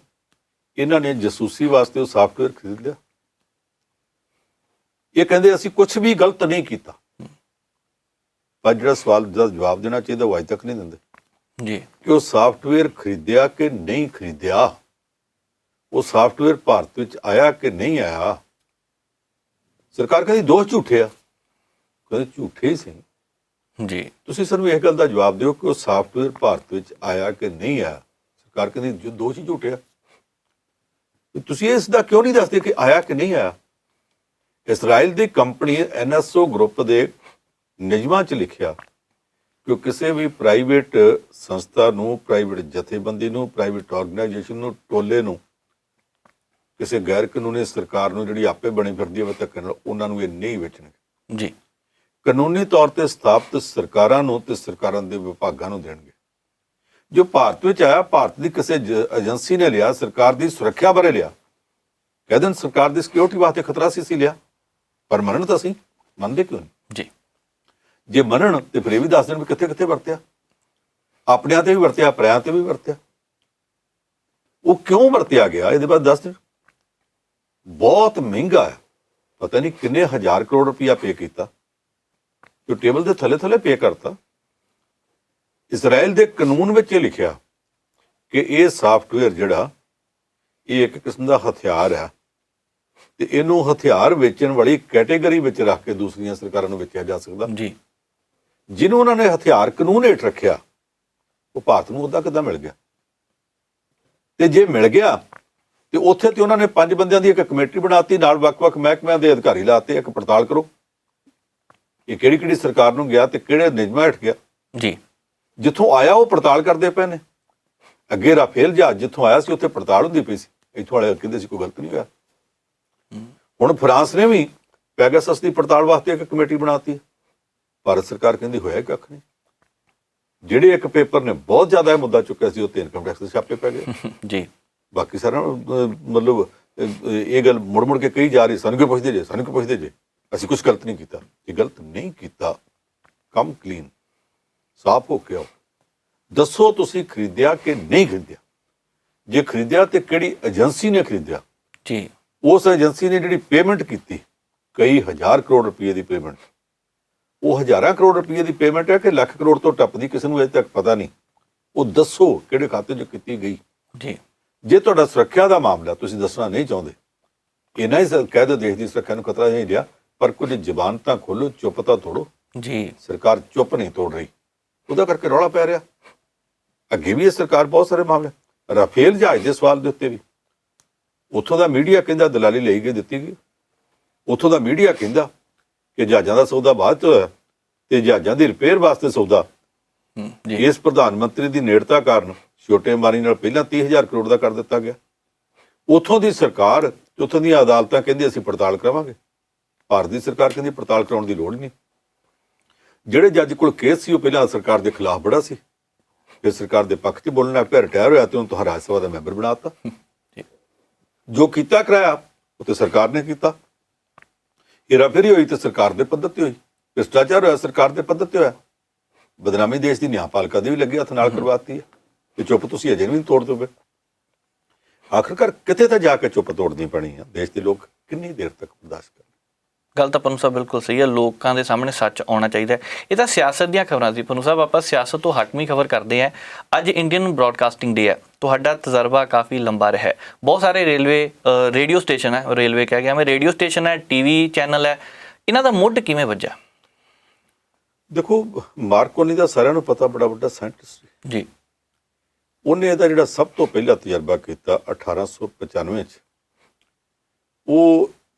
S2: ਇਹਨਾਂ ਨੇ ਜਸੂਸੀ ਵਾਸਤੇ ਉਹ ਸਾਫਟਵੇਅਰ ਖਰੀਦ ਲਿਆ। ਇਹ ਕਹਿੰਦੇ ਅਸੀਂ ਕੁਝ ਵੀ ਗਲਤ ਨਹੀਂ ਕੀਤਾ, ਪਰ ਜਿਹੜਾ ਸਵਾਲ ਦਾ ਜਵਾਬ ਦੇਣਾ ਚਾਹੀਦਾ ਉਹ ਅਜੇ ਤੱਕ ਨਹੀਂ ਦਿੰਦੇ
S1: ਜੀ,
S2: ਕਿ ਉਹ ਸਾਫਟਵੇਅਰ ਖਰੀਦਿਆ ਕਿ ਨਹੀਂ ਖਰੀਦਿਆ, ਉਹ ਸਾਫਟਵੇਅਰ ਭਾਰਤ ਵਿੱਚ ਆਇਆ ਕਿ ਨਹੀਂ ਆਇਆ। ਸਰਕਾਰ ਕਹਿੰਦੀ ਦੋਸ਼ ਝੂਠੇ ਆ, ਕਹਿੰਦੇ ਝੂਠੇ ਹੀ ਸੀ
S1: ਜੀ।
S2: ਤੁਸੀਂ ਸਾਨੂੰ ਇਹ ਗੱਲ ਦਾ ਜਵਾਬ ਦਿਓ ਕਿ ਉਹ ਸਾਫਟਵੇਅਰ ਭਾਰਤ ਵਿੱਚ ਆਇਆ ਕਿ ਨਹੀਂ ਆਇਆ। ਸਰਕਾਰ ਕਹਿੰਦੀ ਦੋਸ਼ ਹੀ ਝੂਠੇ ਆ। ਤੁਸੀਂ ਇਸ ਦਾ ਕਿਉਂ ਨਹੀਂ ਦੱਸਦੇ ਕਿ ਆਇਆ ਕਿ ਨਹੀਂ ਆਇਆ? ਇਸਰਾਈਲ ਦੀ ਕੰਪਨੀ NSO ਗਰੁੱਪ ਦੇ ਨਿਯਮਾਂ 'ਚ ਲਿਖਿਆ ਕਿ ਉਹ ਕਿਸੇ ਵੀ ਪ੍ਰਾਈਵੇਟ ਸੰਸਥਾ ਨੂੰ, ਪ੍ਰਾਈਵੇਟ ਜਥੇਬੰਦੀ ਨੂੰ, ਪ੍ਰਾਈਵੇਟ ਆਰਗੇਨਾਈਜੇਸ਼ਨ ਨੂੰ, ਟੋਲੇ ਨੂੰ, ਕਿਸੇ ਗੈਰ ਕਾਨੂੰਨੀ ਸਰਕਾਰ ਨੂੰ ਜਿਹੜੀ ਆਪੇ ਬਣੀ ਫਿਰਦੀ ਹੈ ਤੱਕ ਉਹਨਾਂ ਨੂੰ ਇਹ ਨਹੀਂ ਵੇਚਣਗੇ
S1: ਜੀ।
S2: ਕਾਨੂੰਨੀ ਤੌਰ ਤੇ ਸਥਾਪਿਤ ਸਰਕਾਰਾਂ ਨੂੰ ਤੇ ਸਰਕਾਰਾਂ ਦੇ ਵਿਭਾਗਾਂ ਨੂੰ ਦੇਣਗੇ। ਜੋ ਭਾਰਤ ਵਿੱਚ ਆਇਆ, ਭਾਰਤ ਦੀ ਕਿਸੇ ਏਜੰਸੀ ਨੇ ਲਿਆ, ਸਰਕਾਰ ਦੀ ਸੁਰੱਖਿਆ ਬਾਰੇ ਲਿਆ, ਕਹਿ ਦੇਣ ਸਰਕਾਰ ਦੀ ਸਿਕਿਉਰਿਟੀ ਵਾਸਤੇ ਖਤਰਾ ਸੀ ਲਿਆ, ਪਰ ਮੰਨਣ ਤਾਂ ਅਸੀਂ ਮੰਨਦੇ ਕਿਉਂ ਨਹੀਂ?
S1: ਜੀ,
S2: ਜੇ ਮੰਨਣ ਤੇ ਫਿਰ ਇਹ ਵੀ ਦੱਸ ਦੇਣ ਵੀ ਕਿੱਥੇ ਕਿੱਥੇ ਵਰਤਿਆ, ਆਪਣਿਆਂ ਤੇ ਵੀ ਵਰਤਿਆ, ਪਰਿਆਂ ਤੇ ਵੀ ਵਰਤਿਆ। ਉਹ ਕਿਉਂ ਵਰਤਿਆ ਗਿਆ ਇਹਦੇ ਬਾਰੇ ਦੱਸ ਦੇਣ। ਬਹੁਤ ਮਹਿੰਗਾ ਹੈ, ਪਤਾ ਨਹੀਂ ਕਿੰਨੇ ਹਜ਼ਾਰ ਕਰੋੜ ਰੁਪਇਆ ਪੇ ਕੀਤਾ, ਜੋ ਟੇਬਲ ਦੇ ਥੱਲੇ ਥੱਲੇ ਪੇ ਕਰਤਾ। ਇਸਰਾਈਲ ਦੇ ਕਾਨੂੰਨ ਵਿੱਚ ਇਹ ਲਿਖਿਆ ਕਿ ਇਹ ਸਾਫਟਵੇਅਰ ਜਿਹੜਾ ਇਹ ਇੱਕ ਕਿਸਮ ਦਾ ਹਥਿਆਰ ਹੈ, ਤੇ ਇਹਨੂੰ ਹਥਿਆਰ ਵੇਚਣ ਵਾਲੀ ਕੈਟੇਗਰੀ ਵਿੱਚ ਰੱਖ ਕੇ ਦੂਸਰੀਆਂ ਸਰਕਾਰਾਂ ਨੂੰ ਵੇਚਿਆ ਜਾ ਸਕਦਾ।
S1: ਜੀ,
S2: ਜਿਹਨੂੰ ਉਹਨਾਂ ਨੇ ਹਥਿਆਰ ਕਾਨੂੰਨ ਹੇਠ ਰੱਖਿਆ, ਉਹ ਭਾਰਤ ਨੂੰ ਉਹਦਾ ਕਿੱਦਾਂ ਮਿਲ ਗਿਆ? ਤੇ ਜੇ ਮਿਲ ਗਿਆ ਤੇ ਉੱਥੇ ਤੇ ਉਹਨਾਂ ਨੇ 5 ਬੰਦਿਆਂ ਦੀ ਇੱਕ ਕਮੇਟੀ ਬਣਾਤੀ, ਨਾਲ ਵੱਖ-ਵੱਖ ਮਹਿਕਮਿਆਂ ਦੇ ਅਧਿਕਾਰੀ ਲਾਤੇ, ਇੱਕ ਪੜਤਾਲ ਕਰੋ ਇਹ ਕਿਹੜੀ ਕਿਹੜੀ ਸਰਕਾਰ ਨੂੰ ਗਿਆ ਤੇ ਕਿਹੜੇ ਨਿਯਮਾਂ ਹੇਠ ਗਿਆ।
S1: ਜੀ,
S2: ਜਿੱਥੋਂ ਆਇਆ ਉਹ ਪੜਤਾਲ ਕਰਦੇ ਪਏ ਨੇ। ਅੱਗੇ ਰਾਫੇਲ ਜਹਾਜ਼ ਜਿੱਥੋਂ ਆਇਆ ਸੀ ਉੱਥੇ ਪੜਤਾਲ ਹੁੰਦੀ ਪਈ ਸੀ, ਇੱਥੋਂ ਵਾਲੇ ਕਹਿੰਦੇ ਸੀ ਕੋਈ ਗਲਤ ਨਹੀਂ ਹੋਇਆ। ਹੁਣ ਫਰਾਂਸ ਨੇ ਵੀ ਪੈਗਾਸਸ ਦੀ ਪੜਤਾਲ ਵਾਸਤੇ ਇੱਕ ਕਮੇਟੀ ਬਣਾਤੀ, ਭਾਰਤ ਸਰਕਾਰ ਕਹਿੰਦੀ ਹੋਇਆ ਕੱਖ ਨਹੀਂ। ਜਿਹੜੇ ਇੱਕ ਪੇਪਰ ਨੇ ਬਹੁਤ ਜ਼ਿਆਦਾ ਇਹ ਮੁੱਦਾ ਚੁੱਕਿਆ ਸੀ, ਉਹ ਤੇ ਇਨਕਮ ਟੈਕਸ ਦੇ ਛਾਪੇ ਪੈ ਗਏ
S1: ਜੀ।
S2: ਬਾਕੀ ਸਾਰਾ ਮਤਲਬ ਇਹ ਗੱਲ ਮੁੜ-ਮੁੜ ਕੇ ਕਹੀ ਜਾ ਰਹੀ, ਸਾਨੂੰ ਕਿਉਂ ਪੁੱਛਦੇ ਜੇ, ਸਾਨੂੰ ਕਿਉਂ ਪੁੱਛਦੇ ਜੇ, ਅਸੀਂ ਕੁਝ ਗਲਤ ਨਹੀਂ ਕੀਤਾ। ਇਹ ਗਲਤ ਨਹੀਂ ਕੀਤਾ, ਕੰਮ ਕਲੀਨ ਸਾਫ਼ ਹੋ ਕੇ ਆਓ, ਦੱਸੋ ਤੁਸੀਂ ਖਰੀਦਿਆ ਕਿ ਨਹੀਂ ਖਰੀਦਿਆ। ਜੇ ਖਰੀਦਿਆ ਤੇ ਕਿਹੜੀ ਏਜੰਸੀ ਨੇ ਖਰੀਦਿਆ,
S1: ਜੀ,
S2: ਉਸ ਏਜੰਸੀ ਨੇ ਜਿਹੜੀ ਪੇਮੈਂਟ ਕੀਤੀ, ਕਈ ਹਜ਼ਾਰ ਕਰੋੜ ਰੁਪਏ ਦੀ ਪੇਮੈਂਟ, ਉਹ ਹਜ਼ਾਰਾਂ ਕਰੋੜ ਰੁਪਏ ਦੀ ਪੇਮੈਂਟ ਹੈ ਕਿ ਲੱਖ ਕਰੋੜ ਤੋਂ ਟੱਪਦੀ, ਕਿਸੇ ਨੂੰ ਅਜੇ ਤੱਕ ਪਤਾ ਨਹੀਂ। ਉਹ ਦੱਸੋ ਕਿਹੜੇ ਖਾਤੇ 'ਚ ਕੀਤੀ ਗਈ।
S1: ਜੀ,
S2: ਜੇ ਤੁਹਾਡਾ ਸੁਰੱਖਿਆ ਦਾ ਮਾਮਲਾ ਤੁਸੀਂ ਦੱਸਣਾ ਨਹੀਂ ਚਾਹੁੰਦੇ, ਇਹਨਾਂ ਹੀ ਕਹਿ ਦਿਓ ਦੇਸ਼ ਦੀ ਸੁਰੱਖਿਆ ਨੂੰ ਖਤਰਾ ਨਹੀਂ ਰਿਹਾ, ਪਰ ਕੁਝ ਜ਼ਬਾਨ ਤਾਂ ਖੋਲੋ, ਚੁੱਪ ਤਾਂ ਤੋੜੋ।
S1: ਜੀ,
S2: ਸਰਕਾਰ ਚੁੱਪ ਨਹੀਂ ਤੋੜ ਰਹੀ, ਉਹਦਾ ਕਰਕੇ ਰੌਲਾ ਪੈ ਰਿਹਾ। ਅੱਗੇ ਵੀ ਇਹ ਸਰਕਾਰ ਬਹੁਤ ਸਾਰੇ ਮਾਮਲੇ, ਰਾਫੇਲ ਜਹਾਜ਼ ਦੇ ਸਵਾਲ ਦੇ ਉੱਤੇ ਵੀ ਉੱਥੋਂ ਦਾ ਮੀਡੀਆ ਕਹਿੰਦਾ ਦਲਾਲੀ ਲਈ ਗਈ, ਦਿੱਤੀ ਗਈ। ਉੱਥੋਂ ਦਾ ਮੀਡੀਆ ਕਹਿੰਦਾ ਕਿ ਜਹਾਜ਼ਾਂ ਦਾ ਸੌਦਾ ਬਾਅਦ 'ਚ ਹੋਇਆ ਤੇ ਜਹਾਜ਼ਾਂ ਦੀ ਰਿਪੇਅਰ ਵਾਸਤੇ ਸੌਦਾ
S1: ਜੀ,
S2: ਇਸ ਪ੍ਰਧਾਨ ਮੰਤਰੀ ਦੀ ਨੇੜਤਾ ਕਾਰਨ ਛੋਟੇ ਅੰਬਾਨੀ ਨਾਲ ਪਹਿਲਾਂ 30,000 ਕਰੋੜ ਦਾ ਕਰ ਦਿੱਤਾ ਗਿਆ। ਉੱਥੋਂ ਦੀ ਸਰਕਾਰ ਤੇ ਉੱਥੋਂ ਦੀਆਂ ਅਦਾਲਤਾਂ ਕਹਿੰਦੀ ਅਸੀਂ ਪੜਤਾਲ ਕਰਾਵਾਂਗੇ। ਭਾਰਤ ਦੀ ਸਰਕਾਰ ਕਹਿੰਦੀ ਪੜਤਾਲ ਕਰਾਉਣ ਦੀ ਲੋੜ ਹੀ ਨਹੀਂ। ਜਿਹੜੇ ਜੱਜ ਕੋਲ ਕੇਸ ਸੀ ਉਹ ਪਹਿਲਾਂ ਸਰਕਾਰ ਦੇ ਖਿਲਾਫ ਬੜਾ ਸੀ, ਫਿਰ ਸਰਕਾਰ ਦੇ ਪੱਖ 'ਚ ਬੋਲਣ ਲੱਗ ਪਿਆ, ਰਿਟਾਇਰ ਹੋਇਆ ਤੇ ਉਹਨੂੰ ਤਾਂ ਰਾਜ ਸਭਾ ਦਾ ਮੈਂਬਰ ਬਣਾ ਦਿੱਤਾ। ਜੋ ਕੀਤਾ ਕਰਾਇਆ ਉਹ ਤੇ ਸਰਕਾਰ ਨੇ ਕੀਤਾ। ਹੇਰਾਫੇਰੀ ਹੋਈ ਤੇ ਸਰਕਾਰ ਦੇ ਪੱਧਰ ਤੇ ਹੋਈ, ਭ੍ਰਿਸ਼ਟਾਚਾਰ ਹੋਇਆ ਸਰਕਾਰ ਦੇ ਪੱਧਰ ਤੇ ਹੋਇਆ, ਬਦਨਾਮੀ ਦੇਸ਼ ਦੀ ਨਿਆਂਪਾਲਿਕਾ ਦੀ ਵੀ ਲੱਗੀ ਹੱਥ ਨਾਲ ਕਰਵਾਤੀ ਹੈ। ਤੇ ਚੁੱਪ ਤੁਸੀਂ ਅਜੇ ਵੀ ਨਹੀਂ ਤੋੜ ਦੋਗੇ। ਆਖਰਕਾਰ ਕਿਤੇ ਤਾਂ ਜਾ ਕੇ ਚੁੱਪ ਤੋੜਨੀ ਪੈਣੀ ਆ। ਦੇਸ਼ ਦੇ ਲੋਕ ਕਿੰਨੀ ਦੇਰ ਤੱਕ ਬਰਦਾਸ਼ਤ ਕਰਨ?
S1: ਗੱਲ ਤਾਂ ਪੰਨੂ ਸਾਹਿਬ ਬਿਲਕੁਲ ਸਹੀ ਹੈ, ਲੋਕਾਂ ਦੇ ਸਾਹਮਣੇ ਸੱਚ ਆਉਣਾ ਚਾਹੀਦਾ ਹੈ। ਇਹ ਤਾਂ ਸਿਆਸਤ ਦੀਆਂ ਖਬਰਾਂ ਸੀ ਪੰਨੂ ਸਾਹਿਬ, ਆਪਾਂ ਸਿਆਸਤ ਤੋਂ ਹਟਵੀਂ ਖਬਰ ਕਰਦੇ ਹਾਂ। ਅੱਜ ਇੰਡੀਅਨ ਬ੍ਰੌਡਕਾਸਟਿੰਗ ਡੇ ਹੈ, ਤੁਹਾਡਾ ਤਜਰਬਾ ਕਾਫੀ ਲੰਬਾ ਰਿਹਾ ਹੈ। ਬਹੁਤ ਸਾਰੇ ਰੇਡੀਓ ਸਟੇਸ਼ਨ ਹੈ, ਰੇਲਵੇ ਕਹਿ ਗਿਆ ਮੈਂ, ਰੇਡੀਓ ਸਟੇਸ਼ਨ ਹੈ, ਟੀਵੀ ਚੈਨਲ ਹੈ, ਇਹਨਾਂ ਦਾ ਮੁੱਢ ਕਿਵੇਂ ਵੱਜਾ?
S2: ਦੇਖੋ, ਮਾਰਕੋਨੀ ਦਾ ਸਾਰਿਆਂ ਨੂੰ ਪਤਾ, ਬੜਾ ਵੱਡਾ ਸਾਇੰਟਿਸਟ
S1: ਜੀ।
S2: ਉਹਨੇ ਇਹਦਾ ਜਿਹੜਾ ਸਭ ਤੋਂ ਪਹਿਲਾ ਤਜਰਬਾ ਕੀਤਾ 1895 ਚ, ਉਹ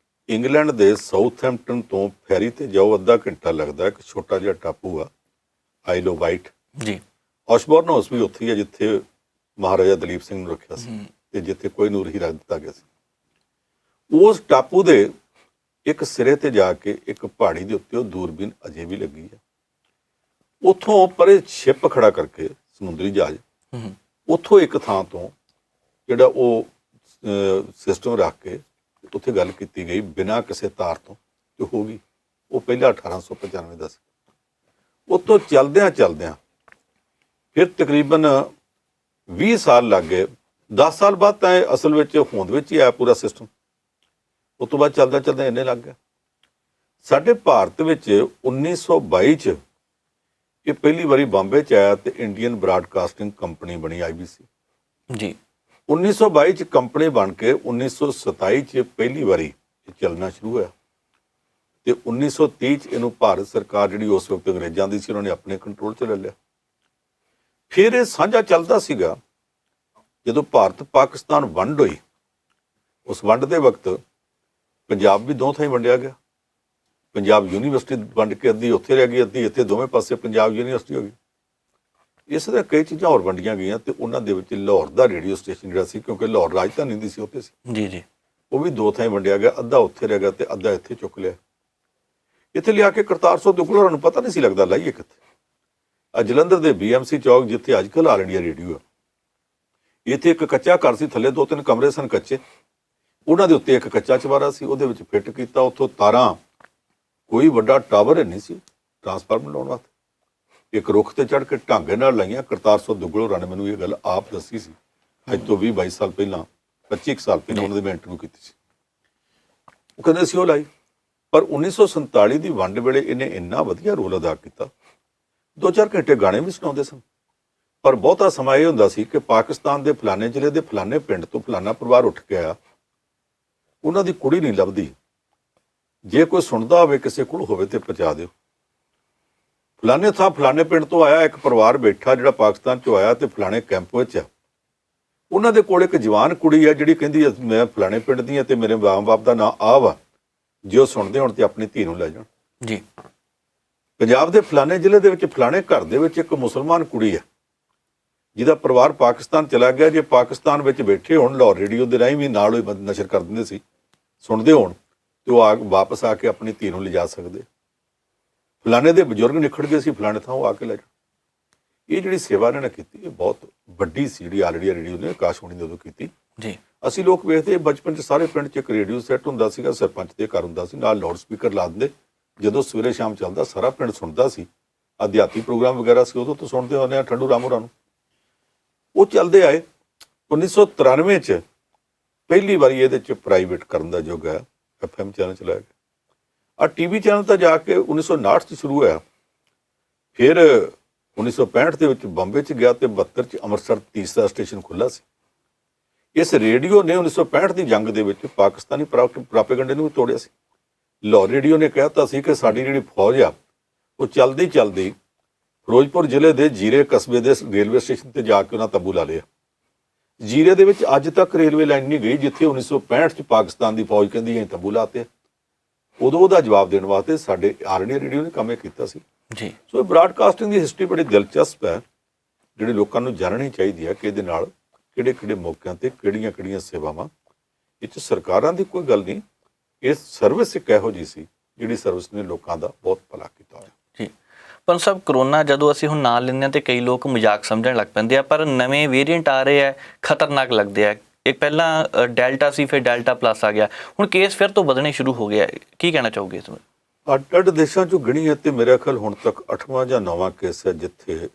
S2: ਇੰਗਲੈਂਡ ਦੇ ਸਾਊਥਹੈਂਪਟਨ ਤੋਂ ਫੈਰੀ ਤੇ ਜਾਓ, ਅੱਧਾ ਘੰਟਾ ਲੱਗਦਾ, ਇੱਕ ਛੋਟਾ ਜਿਹਾ ਟਾਪੂ ਆ ਆਈਲ ਆਫ ਵਾਈਟ ਜੀ। ਔਸ਼ਬੋਰਨ ਹਾਊਸ ਵੀ ਉੱਥੇ ਹੀ ਹੈ ਜਿੱਥੇ ਮਹਾਰਾਜਾ ਦਲੀਪ ਸਿੰਘ ਨੂੰ ਰੱਖਿਆ ਸੀ ਤੇ ਜਿੱਥੇ ਕੋਹਿਨੂਰ ਹੀ ਰੱਖ ਦਿੱਤਾ ਗਿਆ ਸੀ। ਉਸ ਟਾਪੂ ਦੇ ਇੱਕ ਸਿਰੇ ਤੇ ਜਾ ਕੇ ਇੱਕ ਪਹਾੜੀ ਦੇ ਉੱਤੇ ਉਹ ਦੂਰਬੀਨ ਅਜੇ ਵੀ ਲੱਗੀ ਹੈ। ਉੱਥੋਂ ਪਰੇ ਸ਼ਿਪ ਖੜਾ ਕਰਕੇ, ਸਮੁੰਦਰੀ ਜਹਾਜ਼, ਉੱਥੋਂ ਇੱਕ ਥਾਂ ਤੋਂ ਜਿਹੜਾ ਉਹ ਸਿਸਟਮ ਰੱਖ ਕੇ ਉੱਥੇ ਗੱਲ ਕੀਤੀ ਗਈ ਬਿਨਾਂ ਕਿਸੇ ਤਾਰ ਤੋਂ, ਤੇ ਹੋ ਗਈ। ਉਹ ਪਹਿਲਾਂ 1895 ਦਾ ਸੀ। ਉੱਥੋਂ ਚੱਲਦਿਆਂ ਚੱਲਦਿਆਂ ਫਿਰ ਤਕਰੀਬਨ 20 ਸਾਲ ਲੱਗ ਗਏ। 10 ਸਾਲ ਬਾਅਦ ਤਾਂ ਇਹ ਅਸਲ ਵਿੱਚ ਹੋਂਦ ਵਿੱਚ ਹੀ ਆਇਆ ਪੂਰਾ ਸਿਸਟਮ। ਉਸ ਤੋਂ ਬਾਅਦ ਚੱਲਦਾ ਚੱਲਦਾ ਇੰਨੇ ਲੱਗ ਗਿਆ। ਸਾਡੇ ਭਾਰਤ ਵਿੱਚ 1922 ਚ ਇਹ ਪਹਿਲੀ ਵਾਰੀ ਬੰਬੇ ਚ ਆਇਆ ਤੇ ਇੰਡੀਅਨ ਬ੍ਰਾਡਕਾਸਟਿੰਗ ਕੰਪਨੀ ਬਣੀ, IBC ਜੀ। 1922 ਚ ਕੰਪਨੀ ਬਣ ਕੇ 1927 ਚ ਪਹਿਲੀ ਵਾਰੀ ਇਹ ਚੱਲਣਾ ਸ਼ੁਰੂ ਹੋਇਆ ਤੇ 1930 ਚ ਇਹਨੂੰ ਭਾਰਤ ਸਰਕਾਰ ਜਿਹੜੀ ਉਸ ਵਕਤ ਅੰਗਰੇਜ਼ਾਂ ਦੀ ਸੀ, ਉਹਨਾਂ ਨੇ ਆਪਣੇ ਕੰਟਰੋਲ ਚ ਲੈ ਲਿਆ। ਫਿਰ ਇਹ ਸਾਂਝਾ ਚੱਲਦਾ ਸੀਗਾ। ਜਦੋਂ ਭਾਰਤ ਪਾਕਿਸਤਾਨ ਵੰਡ ਹੋਈ, ਉਸ ਵੰਡ ਦੇ ਵਕਤ ਪੰਜਾਬ ਵੀ ਦੋ ਥਾਈਂ ਵੰਡਿਆ ਗਿਆ। ਪੰਜਾਬ ਯੂਨੀਵਰਸਿਟੀ ਵੰਡ ਕੇ ਅੱਧੀ ਉੱਥੇ ਰਹਿ ਗਈ, ਅੱਧੀ ਇੱਥੇ, ਦੋਵੇਂ ਪਾਸੇ ਪੰਜਾਬ ਯੂਨੀਵਰਸਿਟੀ ਹੋ ਗਈ। ਇਸ ਤਰ੍ਹਾਂ ਕਈ ਚੀਜ਼ਾਂ ਹੋਰ ਵੰਡੀਆਂ ਗਈਆਂ ਤੇ ਉਹਨਾਂ ਦੇ ਵਿੱਚ ਲਾਹੌਰ ਦਾ ਰੇਡੀਓ ਸਟੇਸ਼ਨ ਜਿਹੜਾ ਸੀ, ਕਿਉਂਕਿ ਲਾਹੌਰ ਰਾਜਧਾਨੀ ਦੀ ਸੀ ਉੱਥੇ ਸੀ ਜੀ ਜੀ, ਉਹ ਵੀ ਦੋ ਥਾਈਂ ਵੰਡਿਆ ਗਿਆ, ਅੱਧਾ ਉੱਥੇ ਰਹਿ ਗਿਆ ਤੇ ਅੱਧਾ ਇੱਥੇ ਚੁੱਕ ਲਿਆ। ਇੱਥੇ ਲਿਆ ਕੇ ਕਰਤਾਰ ਸਿੰਘ ਦੁੱਗਲ ਹੋਰਾਂ ਨੂੰ ਪਤਾ ਨਹੀਂ ਸੀ ਲੱਗਦਾ ਲਾਈਏ ਕਿੱਥੇ। ਆ ਜਲੰਧਰ ਦੇ BMC ਚੌਕ ਜਿੱਥੇ ਅੱਜ ਕੱਲ੍ਹ ਆਲ ਇੰਡੀਆ ਰੇਡੀਓ ਆ, ਇੱਥੇ ਇੱਕ ਕੱਚਾ ਘਰ ਸੀ, ਥੱਲੇ 2-3 ਕਮਰੇ ਸਨ ਕੱਚੇ, ਉਹਨਾਂ ਦੇ ਉੱਤੇ ਇੱਕ ਕੱਚਾ ਚਵਾਰਾ ਸੀ, ਉਹਦੇ ਵਿੱਚ ਫਿੱਟ ਕੀਤਾ। ਉੱਥੋਂ ਤਾਰਾਂ, ਕੋਈ ਵੱਡਾ ਟਾਵਰ ਨਹੀਂ ਸੀ ਟਰਾਂਸਫਾਰਮਰ ਲਾਉਣ ਵਾਸਤੇ, ਇੱਕ ਰੁੱਖ ਤੇ ਚੜ੍ਹ ਕੇ ਢਾਂਗੇ ਨਾਲ ਲਾਈਆਂ। ਕਰਤਾਰ ਸਿੰਘ ਦੁੱਗਲ ਹੋਰਾਂ ਨੇ ਮੈਨੂੰ ਇਹ ਗੱਲ ਆਪ ਦੱਸੀ ਸੀ, ਅੱਜ ਤੋਂ 20-22 ਸਾਲ ਪਹਿਲਾਂ, 25 ਸਾਲ ਪਹਿਲਾਂ ਉਹਨਾਂ ਦੇ ਮੈਂ ਇੰਟਰਵਿਊ ਕੀਤੀ ਸੀ। ਉਹ ਕਹਿੰਦੇ ਸੀ ਉਹ ਲਾਈ। ਪਰ 1947 ਦੀ ਵੰਡ ਵੇਲੇ ਇਹਨੇ ਇੰਨਾ ਵਧੀਆ ਰੋਲ ਅਦਾ ਕੀਤਾ, 2-4 ਘੰਟੇ ਗਾਣੇ ਵੀ ਸੁਣਾਉਂਦੇ ਸਨ। ਪਰ ਬਹੁਤਾ ਸਮਾਂ ਇਹ ਹੁੰਦਾ ਸੀ ਕਿ ਪਾਕਿਸਤਾਨ ਦੇ ਫਲਾਣੇ ਜ਼ਿਲ੍ਹੇ ਦੇ ਫਲਾਣੇ ਪਿੰਡ ਤੋਂ ਫਲਾਣਾ ਪਰਿਵਾਰ ਉੱਠ ਕੇ ਆਇਆ, ਉਹਨਾਂ ਦੀ ਕੁੜੀ ਨਹੀਂ ਲੱਭਦੀ, ਜੇ ਕੋਈ ਸੁਣਦਾ ਹੋਵੇ ਕਿਸੇ ਕੋਲ ਹੋਵੇ ਤੇ ਪਹੁੰਚਾ ਦਿਓ। ਫਲਾਣੇ ਥਾਂ ਫਲਾਣੇ ਪਿੰਡ ਤੋਂ ਆਇਆ ਇੱਕ ਪਰਿਵਾਰ ਬੈਠਾ ਜਿਹੜਾ ਪਾਕਿਸਤਾਨ ਚੋਂ ਆਇਆ ਤੇ ਫਲਾਣੇ ਕੈਂਪ ਵਿੱਚ ਆ, ਉਹਨਾਂ ਦੇ ਕੋਲ ਇੱਕ ਜਵਾਨ ਕੁੜੀ ਆ ਜਿਹੜੀ ਕਹਿੰਦੀ ਮੈਂ ਫਲਾਣੇ ਪਿੰਡ ਦੀ ਆ ਤੇ ਮੇਰੇ ਮਾਂ ਬਾਪ ਦਾ ਨਾਂ ਆ ਵਾ, ਜੇ ਉਹ ਸੁਣਦੇ ਹੋਣ ਤੇ ਆਪਣੀ ਧੀ ਨੂੰ ਲੈ ਜਾਣ ਜੀ। ਪੰਜਾਬ ਦੇ ਫਲਾਣੇ ਜ਼ਿਲ੍ਹੇ ਦੇ ਵਿੱਚ ਫਲਾਣੇ ਘਰ ਦੇ ਵਿੱਚ ਇੱਕ ਮੁਸਲਮਾਨ ਕੁੜੀ ਆ ਜਿਹਦਾ ਪਰਿਵਾਰ ਪਾਕਿਸਤਾਨ ਚਲਾ ਗਿਆ, ਜੇ ਪਾਕਿਸਤਾਨ ਵਿੱਚ ਬੈਠੇ ਹੋਣ ਲਾਹੌਰ ਰੇਡੀਓ ਦੇ ਰਾਹੀਂ ਵੀ ਨਾਲ ਹੀ ਨਸ਼ਰ ਕਰ ਦਿੰਦੇ ਸੀ, ਸੁਣਦੇ ਹੋਣ ਤੇ ਉਹ ਵਾਪਸ ਆ ਕੇ ਆਪਣੀ ਧੀ ਨੂੰ ਲਿਜਾ ਸਕਦੇ। ਫਲਾਣੇ ਦੇ ਬਜ਼ੁਰਗ ਨਿਖੜ ਗਏ ਸੀ ਫਲਾਣੇ ਥਾਂ, ਉਹ ਆ ਕੇ ਲੈ ਜਾਣ। ਇਹ ਜਿਹੜੀ ਸੇਵਾ ਇਹਨਾਂ ਨੇ ਕੀਤੀ ਇਹ ਬਹੁਤ ਵੱਡੀ ਸੀ, ਜਿਹੜੀ ਆਲ ਇੰਡੀਆ ਰੇਡੀਓ ਨੇ ਆਕਾਸ਼ਵਾਣੀ ਨੇ ਉਦੋਂ ਕੀਤੀ ਜੀ। ਅਸੀਂ ਲੋਕ ਵੇਖਦੇ ਬਚਪਨ 'ਚ ਸਾਰੇ ਪਿੰਡ 'ਚ ਇੱਕ ਰੇਡੀਓ ਸੈੱਟ ਹੁੰਦਾ ਸੀਗਾ, ਸਰਪੰਚ ਦੇ ਘਰ ਹੁੰਦਾ ਸੀ, ਨਾਲ ਲਾਊਡ ਸਪੀਕਰ ਲਾ ਦਿੰਦੇ, ਜਦੋਂ ਸਵੇਰੇ ਸ਼ਾਮ ਚੱਲਦਾ ਸਾਰਾ ਪਿੰਡ ਸੁਣਦਾ ਸੀ। ਅਧਿਆਤਮਿਕ ਪ੍ਰੋਗਰਾਮ ਵਗੈਰਾ ਸੀ ਉਦੋਂ ਤੋਂ ਸੁਣਦੇ ਹੁੰਦੇ ਆ, ਠੰਡੂ ਰਾਮ ਹੋਰਾਂ ਨੂੰ ਉਹ ਚੱਲਦੇ ਆਏ। 1993 ਚ ਪਹਿਲੀ ਵਾਰੀ ਇਹਦੇ 'ਚ ਪ੍ਰਾਈਵੇਟ ਕਰਨ ਦਾ ਯੁੱਗ ਹੈ, FM ਚੈਨਲ ਚਲਾਇਆ ਗਿਆ। ਆ TV ਚੈਨਲ ਤਾਂ ਜਾ ਕੇ 1959 ਚ ਸ਼ੁਰੂ ਹੋਇਆ, ਫਿਰ 1965 ਦੇ ਵਿੱਚ ਬੰਬੇ 'ਚ ਗਿਆ ਤੇ 72 ਚ ਅੰਮ੍ਰਿਤਸਰ ਤੀਸਰਾ ਸਟੇਸ਼ਨ ਖੁੱਲ੍ਹਾ ਸੀ। ਇਸ ਰੇਡੀਓ ਨੇ 1965 ਦੀ ਜੰਗ ਦੇ ਵਿੱਚ ਪਾਕਿਸਤਾਨੀ ਪ੍ਰਾਪੇਗੰਡੇ ਨੂੰ ਵੀ ਤੋੜਿਆ ਸੀ। ਲਾਹੌਰ ਰੇਡੀਓ ਨੇ ਕਹਿਤਾ ਸੀ ਕਿ ਸਾਡੀ ਜਿਹੜੀ ਫੌਜ ਆ ਉਹ ਚਲਦੀ ਚਲਦੀ ਫਿਰੋਜ਼ਪੁਰ ਜ਼ਿਲ੍ਹੇ ਦੇ ਜੀਰੇ ਕਸਬੇ ਦੇ ਰੇਲਵੇ ਸਟੇਸ਼ਨ ਤੇ ਜਾ ਕੇ ਉਹਨਾਂ ਤੰਬੂ ਲਾ ਲਿਆ। ਜੀਰੇ ਦੇ ਵਿੱਚ ਅੱਜ ਤੱਕ ਰੇਲਵੇ ਲਾਈਨ ਨਹੀਂ ਗਈ ਜਿੱਥੇ 1965 ਚ ਪਾਕਿਸਤਾਨ ਦੀ ਫੌਜ ਕਹਿੰਦੀ ਅਸੀਂ ਤੰਬੂ ਲਾਤੇ। ਉਦੋਂ ਉਹਦਾ ਜਵਾਬ ਦੇਣ ਵਾਸਤੇ ਸਾਡੇ ਆਲ ਇੰਡੀਆ ਰੇਡੀਓ ਨੇ ਕੰਮ ਇਹ ਕੀਤਾ ਸੀ ਜੀ। ਸੋ ਬ੍ਰਾਡਕਾਸਟਿੰਗ ਦੀ ਹਿਸਟਰੀ ਬੜੀ ਦਿਲਚਸਪ ਹੈ, ਜਿਹੜੀ ਲੋਕਾਂ ਨੂੰ ਜਾਣਨੀ ਚਾਹੀਦੀ ਹੈ ਕਿ ਇਹਦੇ ਨਾਲ ਕਿਹੜੇ ਕਿਹੜੇ ਮੌਕਿਆਂ ਤੇ ਕਿਹੜੀਆਂ ਕਿਹੜੀਆਂ ਸੇਵਾਵਾਂ ਇਹ 'ਚ ਸਰਕਾਰਾਂ ਦੀ ਕੋਈ ਗੱਲ ਨਹੀਂ, ਇਹ ਸਰਵਿਸ ਇੱਕ ਇਹੋ ਜਿਹੀ ਸੀ ਜਿਹੜੀ ਸਰਵਿਸ ਨੇ ਲੋਕਾਂ ਦਾ ਬਹੁਤ ਭਲਾ ਕੀਤਾ ਹੋਇਆ।
S1: ਜੀ ਪਰ ਸਾਹਿਬ, ਕਰੋਨਾ ਜਦੋਂ ਅਸੀਂ ਹੁਣ ਨਾਂ ਲੈਂਦੇ ਹਾਂ ਤੇ ਕਈ ਲੋਕ ਮਜ਼ਾਕ ਸਮਝਣ ਲੱਗ ਪੈਂਦੇ ਆ, ਪਰ ਨਵੇਂ ਵੇਰੀਐਂਟ ਆ ਰਹੇ ਆ, ਖਤਰਨਾਕ ਲੱਗਦੇ ਆ। ਇੱਕ ਪਹਿਲਾਂ ਡੈਲਟਾ ਸੀ, ਫਿਰ ਡੈਲਟਾ ਪਲੱਸ ਆ ਗਿਆ, ਹੁਣ ਕੇਸ ਫਿਰ ਤੋਂ ਵਧਣੇ ਸ਼ੁਰੂ ਹੋ ਗਏ ਆ। ਕੀ ਕਹਿਣਾ ਚਾਹੋਗੇ ਇਸ ਬਾਰੇ?
S2: ਅੱਡ-ਅੱਡ ਦੇਸ਼ਾਂ 'ਚੋਂ ਗਿਣੀ ਹੈ ਤੇ ਮੇਰਾ ਖਿਆਲ ਹੁਣ ਤੱਕ 8ਵਾਂ ਜਾਂ 9ਵਾਂ ਕੇਸ ਹੈ ਜਿੱਥੇ